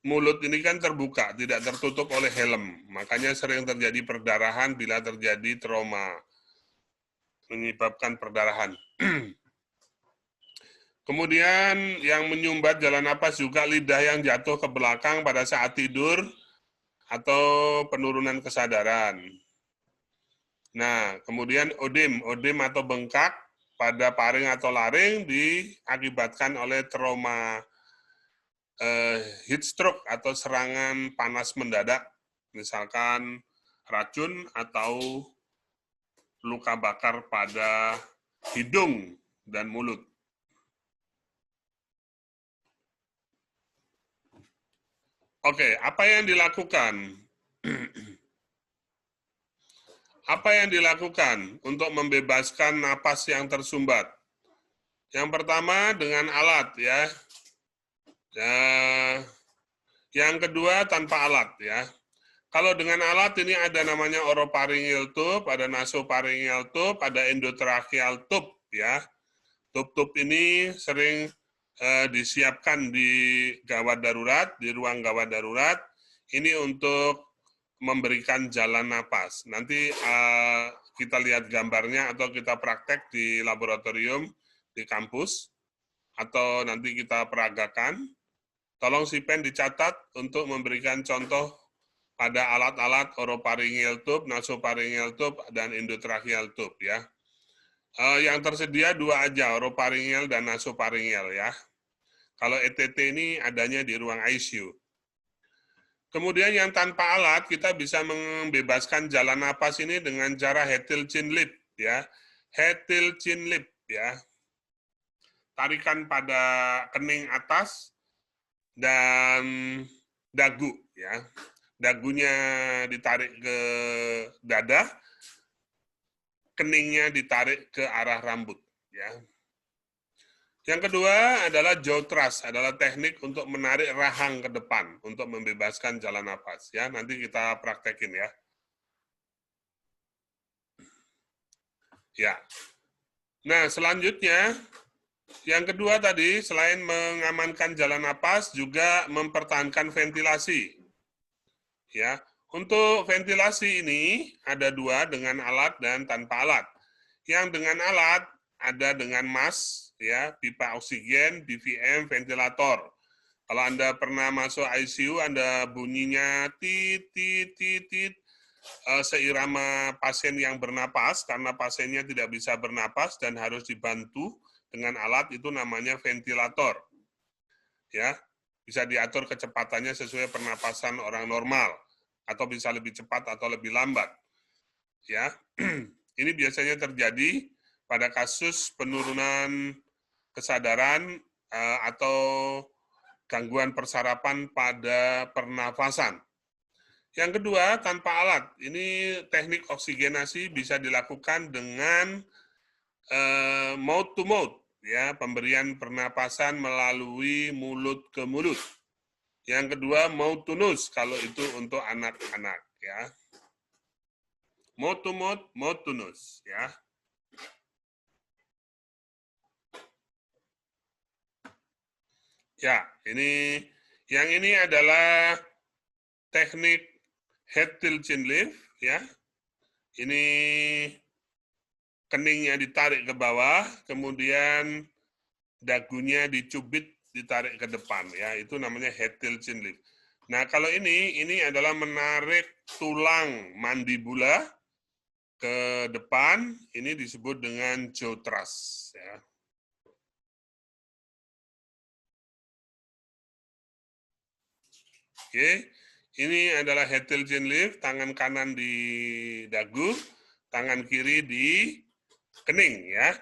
mulut ini kan terbuka, tidak tertutup oleh helm, makanya sering terjadi perdarahan bila terjadi trauma, menyebabkan perdarahan. Kemudian yang menyumbat jalan napas juga lidah yang jatuh ke belakang pada saat tidur atau penurunan kesadaran. Nah, kemudian odem atau bengkak pada paring atau laring diakibatkan oleh trauma heat stroke atau serangan panas mendadak, misalkan racun atau luka bakar pada hidung dan mulut. Oke, apa yang dilakukan? Apa yang dilakukan untuk membebaskan napas yang tersumbat? Yang pertama dengan alat ya. Yang kedua tanpa alat ya. Kalau dengan alat ini ada namanya oropharyngeal tube, ada nasopharyngeal tube, ada endotracheal tube ya. Tube-tube ini sering disiapkan di gawat darurat, di ruang gawat darurat. Ini untuk memberikan jalan napas. Nanti kita lihat gambarnya atau kita praktek di laboratorium di kampus atau nanti kita peragakan. Tolong si pen dicatat untuk memberikan contoh pada alat-alat oropharyngeal tube, nasopharyngeal tube, dan endotracheal tube ya. Yang tersedia dua aja, oropharyngeal dan nasopharyngeal ya. Kalau ETT ini adanya di ruang ICU. Kemudian yang tanpa alat, kita bisa membebaskan jalan napas ini dengan cara head-till chin lip ya. Head-till chin lip ya. Tarikan pada kening atas dan dagu ya. Dagunya ditarik ke dada, keningnya ditarik ke arah rambut ya. Yang kedua adalah jaw thrust, adalah teknik untuk menarik rahang ke depan untuk membebaskan jalan napas ya. Nanti kita praktekin ya. Ya. Nah, selanjutnya yang kedua tadi selain mengamankan jalan napas juga mempertahankan ventilasi. Ya. Untuk ventilasi ini ada dua, dengan alat dan tanpa alat. Yang dengan alat ada dengan mask ya, pipa oksigen, BVM, ventilator. Kalau Anda pernah masuk ICU, Anda bunyinya tit, tit, tit, tit, seirama pasien yang bernapas, karena pasiennya tidak bisa bernapas dan harus dibantu dengan alat, itu namanya ventilator. Ya, bisa diatur kecepatannya sesuai pernapasan orang normal, atau bisa lebih cepat atau lebih lambat. Ya, ini biasanya terjadi pada kasus penurunan kesadaran atau gangguan persarapan pada pernafasan. Yang kedua, tanpa alat. Ini teknik oksigenasi bisa dilakukan dengan mouth to mouth, ya, pemberian pernapasan melalui mulut ke mulut. Yang kedua, mouth to nose, kalau itu untuk anak-anak, ya. Mouth to nose, ya. Ya, yang ini adalah teknik head-till chin lift, ya. Ini keningnya ditarik ke bawah, kemudian dagunya dicubit, ditarik ke depan, ya. Itu namanya head-till chin lift. Nah, kalau ini adalah menarik tulang mandibula ke depan, ini disebut dengan jaw thrust, ya. Oke, ini adalah head-till chin lift, tangan kanan di dagu, tangan kiri di kening, ya.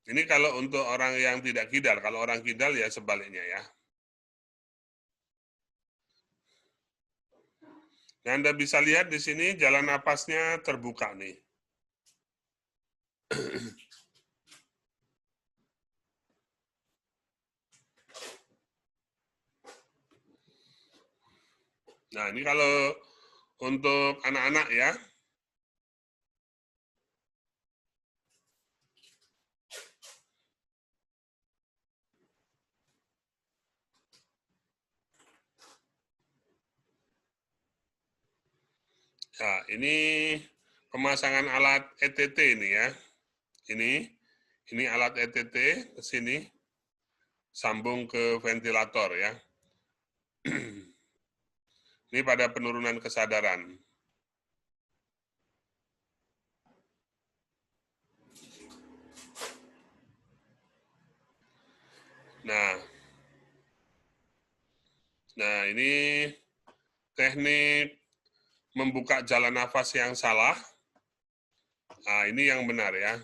Ini kalau untuk orang yang tidak kidal, kalau orang kidal ya sebaliknya ya. Nah, Anda bisa lihat di sini jalan napasnya terbuka nih. Nah, ini kalau untuk anak-anak ya. Nah, ini pemasangan alat ETT ini ya. Ini alat ETT ke sini, sambung ke ventilator ya. Ini pada penurunan kesadaran. Nah, ini teknik membuka jalan nafas yang salah. Nah, ini yang benar ya.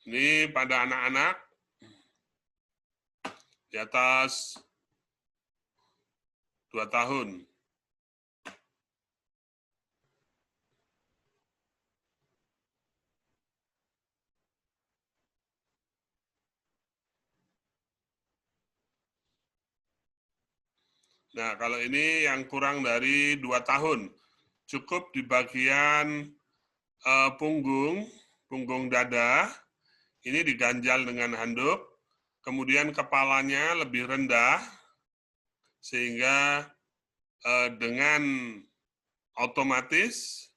Ini pada anak-anak di atas 2 tahun. Nah, kalau ini yang kurang dari 2 tahun, cukup di bagian punggung dada, ini diganjal dengan handuk, kemudian kepalanya lebih rendah, sehingga dengan otomatis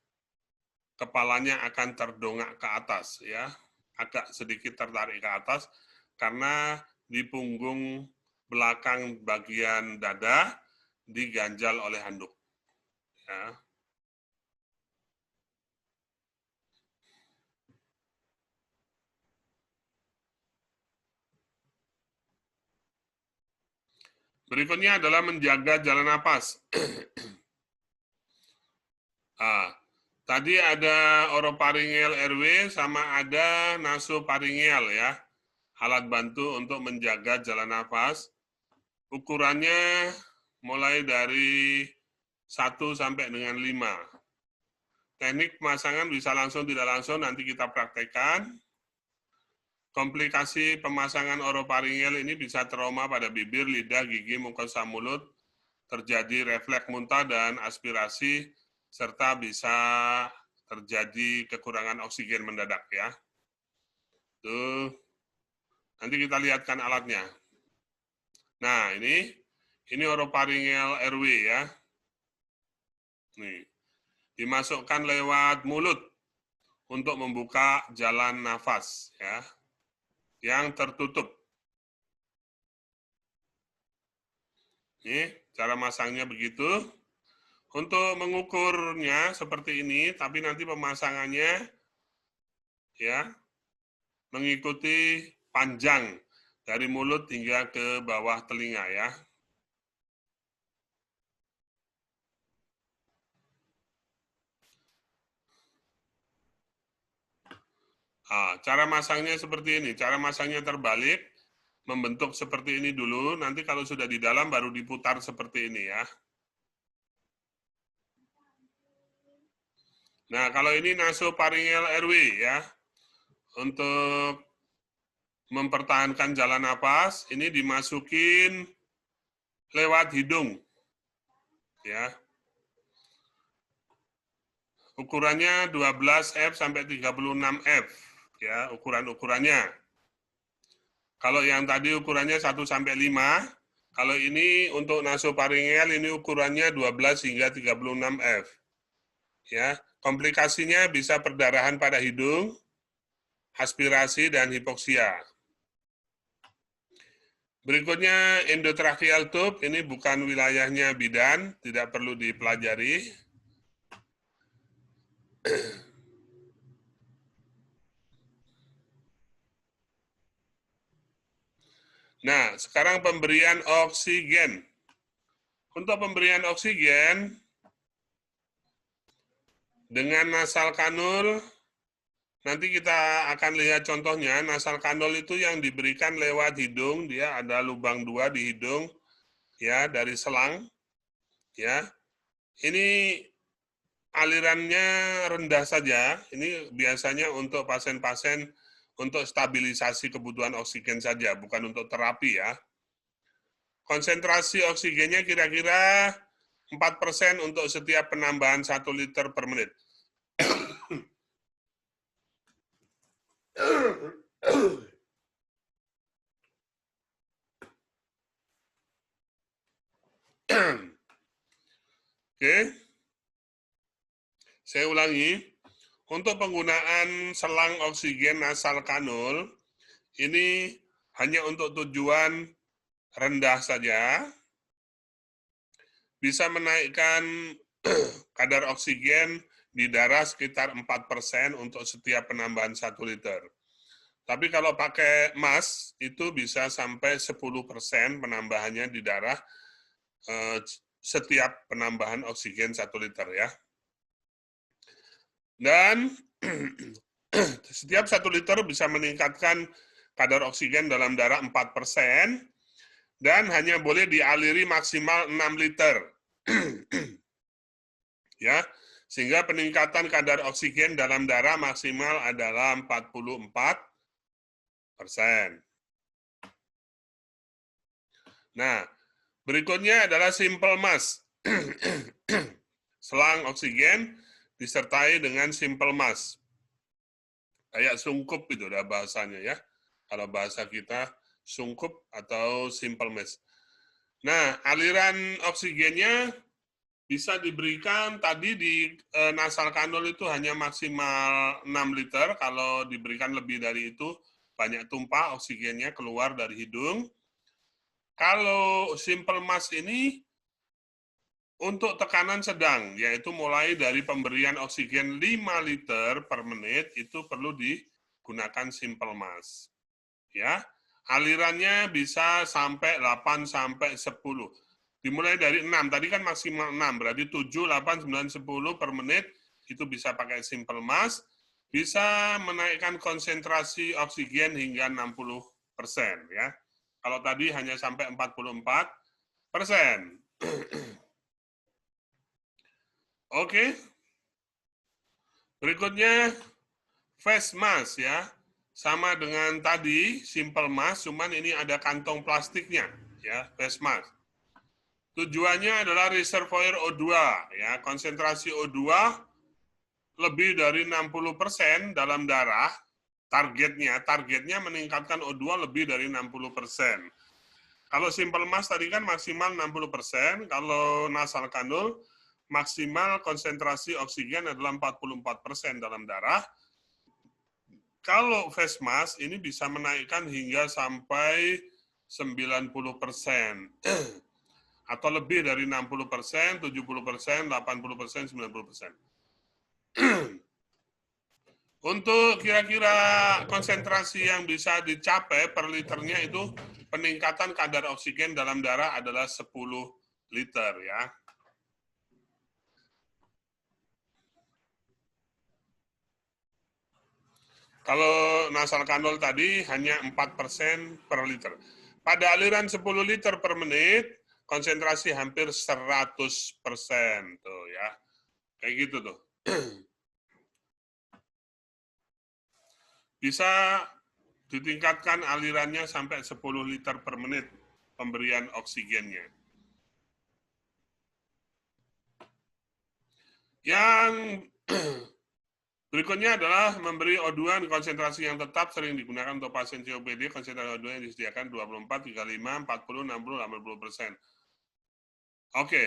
kepalanya akan terdongak ke atas, ya, agak sedikit tertarik ke atas, karena di punggung belakang bagian dada diganjal oleh handuk. Ya. Berikutnya adalah menjaga jalan napas. Tadi ada orofaringeal airway sama ada nasofaringeal ya. Alat bantu untuk menjaga jalan nafas. Ukurannya mulai dari 1 sampai dengan 5. Teknik pemasangan bisa langsung tidak langsung, nanti kita praktekkan. Komplikasi pemasangan orofaringeal ini bisa trauma pada bibir, lidah, gigi, mukosa mulut, terjadi refleks muntah dan aspirasi, serta bisa terjadi kekurangan oksigen mendadak ya. Tuh, nanti kita lihatkan alatnya. Nah, ini orofaringeal airway ya. Nih, dimasukkan lewat mulut untuk membuka jalan nafas ya, yang tertutup. Nih, cara masangnya begitu. Untuk mengukurnya seperti ini, tapi nanti pemasangannya ya mengikuti panjang dari mulut hingga ke bawah telinga ya. Cara masangnya seperti ini. Cara masangnya terbalik, membentuk seperti ini dulu. Nanti kalau sudah di dalam baru diputar seperti ini ya. Nah, kalau ini nasofaringeal airway ya. Untuk mempertahankan jalan napas, ini dimasukin lewat hidung. Ya. Ukurannya 12F sampai 36F ya, ukuran-ukurannya. Kalau yang tadi ukurannya 1 sampai 5, kalau ini untuk nasofaringeal ini ukurannya 12 hingga 36F. Ya, komplikasinya bisa perdarahan pada hidung, aspirasi dan hipoksia. Berikutnya endotracheal tube, ini bukan wilayahnya bidan, tidak perlu dipelajari. Nah, sekarang pemberian oksigen. Untuk pemberian oksigen, dengan nasal kanul Nanti kita akan lihat contohnya, nasal kanul itu yang diberikan lewat hidung, dia ada lubang 2 di hidung, ya, dari selang, ya. Ini alirannya rendah saja, ini biasanya untuk pasien-pasien untuk stabilisasi kebutuhan oksigen saja, bukan untuk terapi ya. Konsentrasi oksigennya kira-kira 4% untuk setiap penambahan 1 liter per menit. Oke, saya ulangi. Untuk penggunaan selang oksigen nasal kanul, ini hanya untuk tujuan rendah saja, bisa menaikkan kadar oksigen di darah sekitar 4% untuk setiap penambahan 1 liter. Tapi kalau pakai mask, itu bisa sampai 10% penambahannya di darah setiap penambahan oksigen 1 liter ya. Dan setiap 1 liter bisa meningkatkan kadar oksigen dalam darah 4%, dan hanya boleh dialiri maksimal 6 liter. Ya, sehingga peningkatan kadar oksigen dalam darah maksimal adalah 44%. Nah, berikutnya adalah simple mask. Selang oksigen disertai dengan simple mask. Kayak sungkup itu udah bahasanya ya. Kalau bahasa kita sungkup atau simple mask. Nah, aliran oksigennya bisa diberikan tadi di nasal kanul itu hanya maksimal 6 liter. Kalau diberikan lebih dari itu, banyak tumpah oksigennya keluar dari hidung. Kalau simple mask ini untuk tekanan sedang, yaitu mulai dari pemberian oksigen 5 liter per menit, itu perlu digunakan simple mask. Ya, alirannya bisa sampai 8 sampai 10. Dimulai dari 6, tadi kan maksimal 6, berarti 7, 8, 9, 10 per menit, itu bisa pakai simple mask, bisa menaikkan konsentrasi oksigen hingga 60%. Ya. Kalau tadi hanya sampai 44%. Oke. Berikutnya, face mask ya. Sama dengan tadi, simple mask, cuman ini ada kantong plastiknya, ya, face mask. Tujuannya adalah reservoir O2, ya, konsentrasi O2 lebih dari 60% dalam darah, targetnya meningkatkan O2 lebih dari 60%. Kalau simple mask tadi kan maksimal 60%, kalau nasal kanul maksimal konsentrasi oksigen adalah 44% dalam darah. Kalau face mask ini bisa menaikkan hingga sampai 90%. Atau lebih dari 60%, 70%, 80%, 90%. Untuk kira-kira konsentrasi yang bisa dicapai per liternya itu peningkatan kadar oksigen dalam darah adalah 10 liter ya. Kalau nasal kanul tadi hanya 4% per liter. Pada aliran 10 liter per menit, konsentrasi hampir 100% tuh ya. Kayak gitu tuh. Bisa ditingkatkan alirannya sampai 10 liter per menit pemberian oksigennya. Yang berikutnya adalah memberi O2 konsentrasi yang tetap, sering digunakan untuk pasien COPD. Konsentrasi O2 yang disediakan 24, 35, 40, 60, 80%. Oke.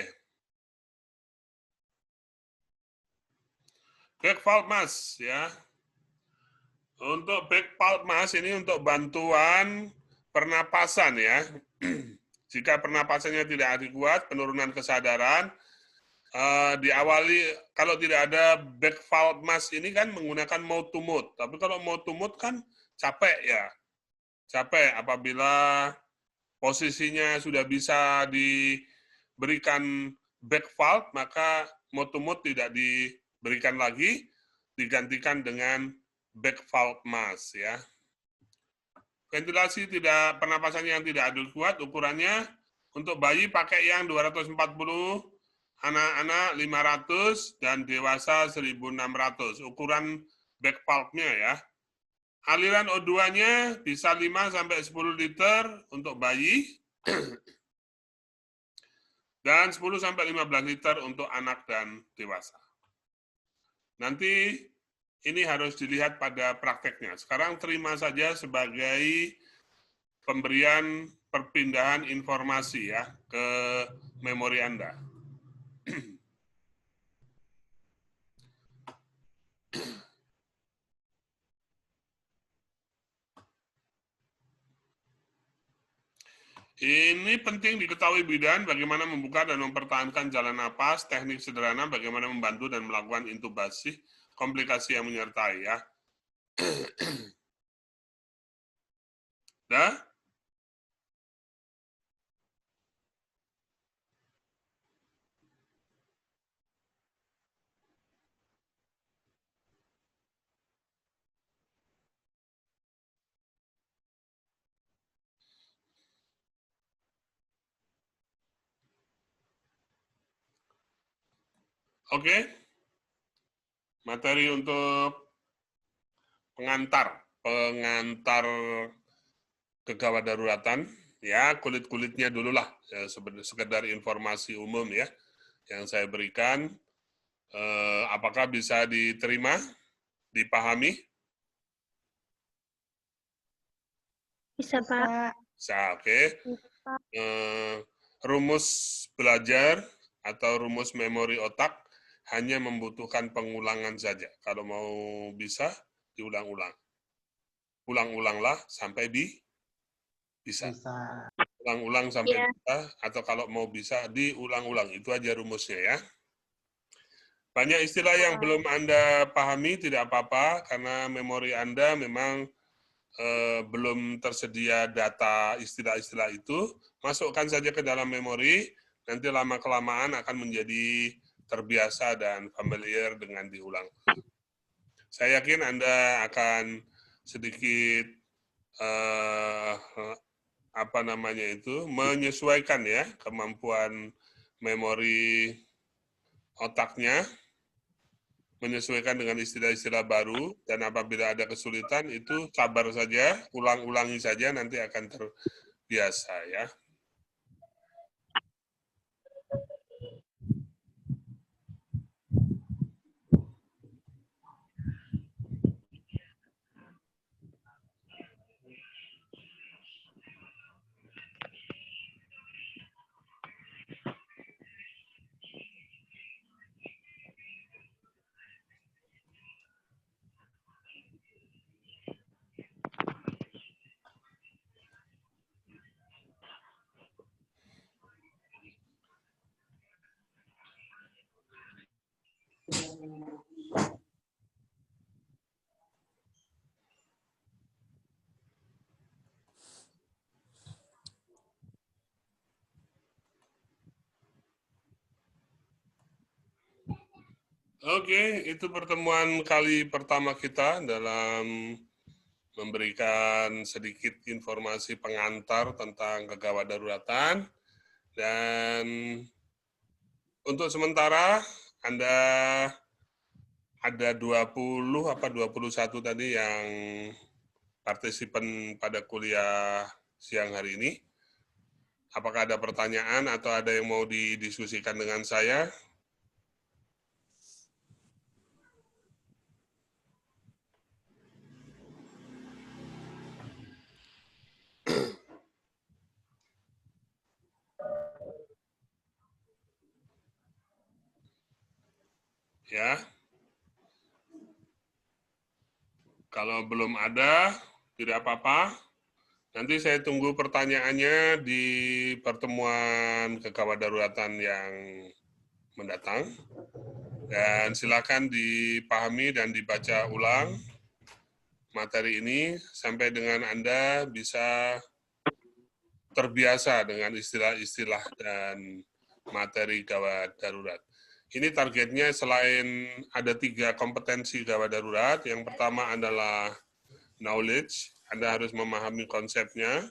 Back valve mask ya. Untuk back valve mask ini untuk bantuan pernapasan ya. Jika pernapasannya tidak adekuat, penurunan kesadaran, diawali kalau tidak ada back valve mask ini kan menggunakan mouth to mouth. Tapi kalau mouth to mouth kan capek ya. Capek apabila posisinya sudah bisa diberikan back valve, maka mouth to mouth tidak diberikan lagi, digantikan dengan back valve mask ya. Ventilasi tidak pernapasan yang tidak adekuat ukurannya untuk bayi pakai yang 240, anak-anak 500 dan dewasa 1600 ukuran back valve-nya ya. Aliran O2-nya bisa 5 sampai 10 liter untuk bayi dan 10 sampai 15 liter untuk anak dan dewasa. Nanti ini harus dilihat pada prakteknya. Sekarang terima saja sebagai pemberian perpindahan informasi ya ke memori Anda. Ini penting diketahui bidan bagaimana membuka dan mempertahankan jalan napas, teknik sederhana bagaimana membantu dan melakukan intubasi, komplikasi yang menyertai ya. Dah? Oke. Materi untuk pengantar kegawat daruratan ya, kulit-kulitnya dulu lah ya, sekedar informasi umum ya yang saya berikan. Apakah bisa diterima, dipahami? Bisa, Pak. Bisa, oke. Rumus belajar atau rumus memori otak hanya membutuhkan pengulangan saja. Kalau mau bisa, diulang-ulang. Ulang-ulanglah sampai bisa. Ulang-ulang sampai bisa, atau kalau mau bisa, diulang-ulang. Itu aja rumusnya ya. Banyak istilah yang belum Anda pahami, tidak apa-apa, karena memori Anda memang belum tersedia data istilah-istilah itu. Masukkan saja ke dalam memori, nanti lama-kelamaan akan menjadi terbiasa dan familiar dengan diulang. Saya yakin Anda akan sedikit menyesuaikan ya kemampuan memori otaknya, menyesuaikan dengan istilah-istilah baru, dan apabila ada kesulitan itu sabar saja, ulang-ulangi saja, nanti akan terbiasa ya. Oke, itu pertemuan kali pertama kita dalam memberikan sedikit informasi pengantar tentang kegawat daruratan. Dan untuk sementara Anda ada 20 apa 21 tadi yang partisipan pada kuliah siang hari ini. Apakah ada pertanyaan atau ada yang mau didiskusikan dengan saya? Ya. Kalau belum ada, tidak apa-apa. Nanti saya tunggu pertanyaannya di pertemuan kegawat daruratan yang mendatang. Dan silakan dipahami dan dibaca ulang materi ini sampai dengan Anda bisa terbiasa dengan istilah-istilah dan materi gawat darurat. Ini targetnya selain ada 3 kompetensi gawat darurat, yang pertama adalah knowledge, Anda harus memahami konsepnya.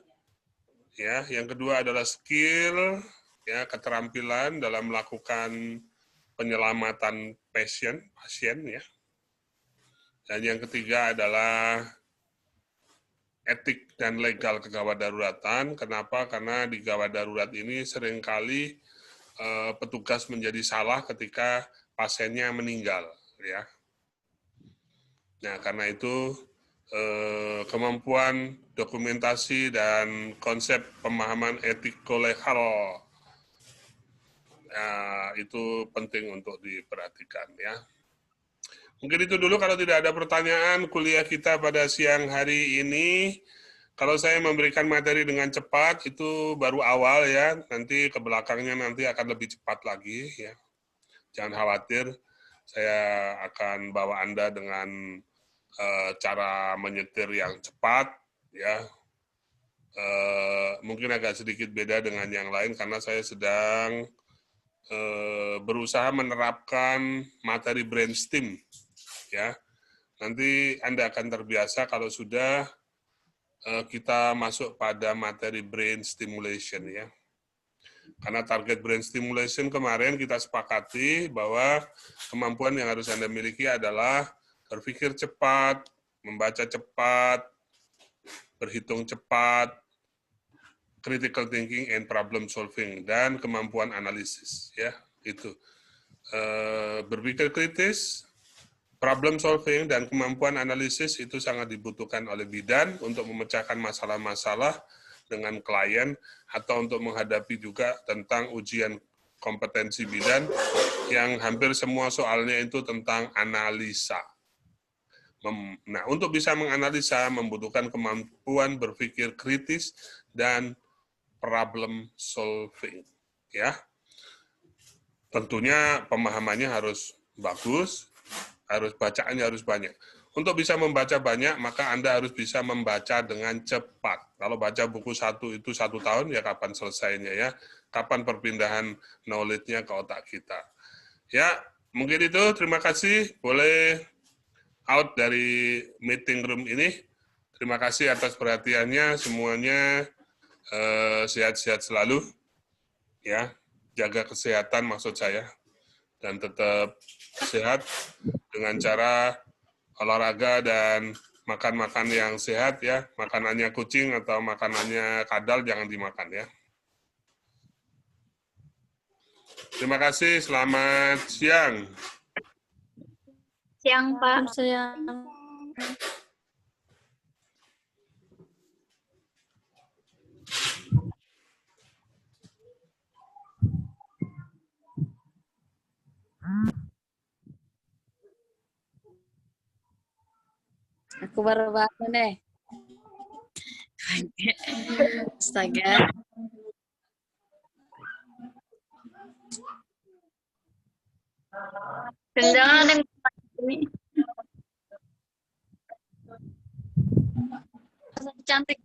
Ya, yang kedua adalah skill, ya, keterampilan dalam melakukan penyelamatan pasien, ya. Dan yang ketiga adalah etik dan legal kegawat daruratan. Kenapa? Karena di gawat darurat ini seringkali petugas menjadi salah ketika pasiennya meninggal, ya. Nah, karena itu kemampuan dokumentasi dan konsep pemahaman etik kolegal itu penting untuk diperhatikan, ya. Mungkin itu dulu, kalau tidak ada pertanyaan kuliah kita pada siang hari ini. Kalau saya memberikan materi dengan cepat, itu baru awal ya, nanti ke belakangnya nanti akan lebih cepat lagi ya. Jangan khawatir, saya akan bawa Anda dengan cara menyetir yang cepat ya. Mungkin agak sedikit beda dengan yang lain karena saya sedang berusaha menerapkan materi brainstem ya. Nanti Anda akan terbiasa kalau sudah kita masuk pada materi brain stimulation ya. Karena target brain stimulation kemarin kita sepakati bahwa kemampuan yang harus Anda miliki adalah berpikir cepat, membaca cepat, berhitung cepat, critical thinking and problem solving, dan kemampuan analisis ya. Itu berpikir kritis, problem solving, dan kemampuan analisis itu sangat dibutuhkan oleh bidan untuk memecahkan masalah-masalah dengan klien atau untuk menghadapi juga tentang ujian kompetensi bidan yang hampir semua soalnya itu tentang analisa. Nah, untuk bisa menganalisa membutuhkan kemampuan berpikir kritis dan problem solving. Ya, tentunya pemahamannya harus bagus, harus bacaannya harus banyak. Untuk bisa membaca banyak, maka Anda harus bisa membaca dengan cepat. Kalau baca buku satu itu 1 tahun, ya kapan selesainya ya? Kapan perpindahan knowledge-nya ke otak kita? Ya, mungkin itu. Terima kasih. Boleh out dari meeting room ini. Terima kasih atas perhatiannya. Semuanya sehat-sehat selalu. Ya, jaga kesehatan maksud saya. Dan tetap sehat dengan cara olahraga dan makan-makan yang sehat ya. Makanannya kucing atau makanannya kadal jangan dimakan ya. Terima kasih, selamat siang. Siang, Pak. Siang. Aku baru bangun deh. Astaga. Dan jangan ada yang ini. Cantik.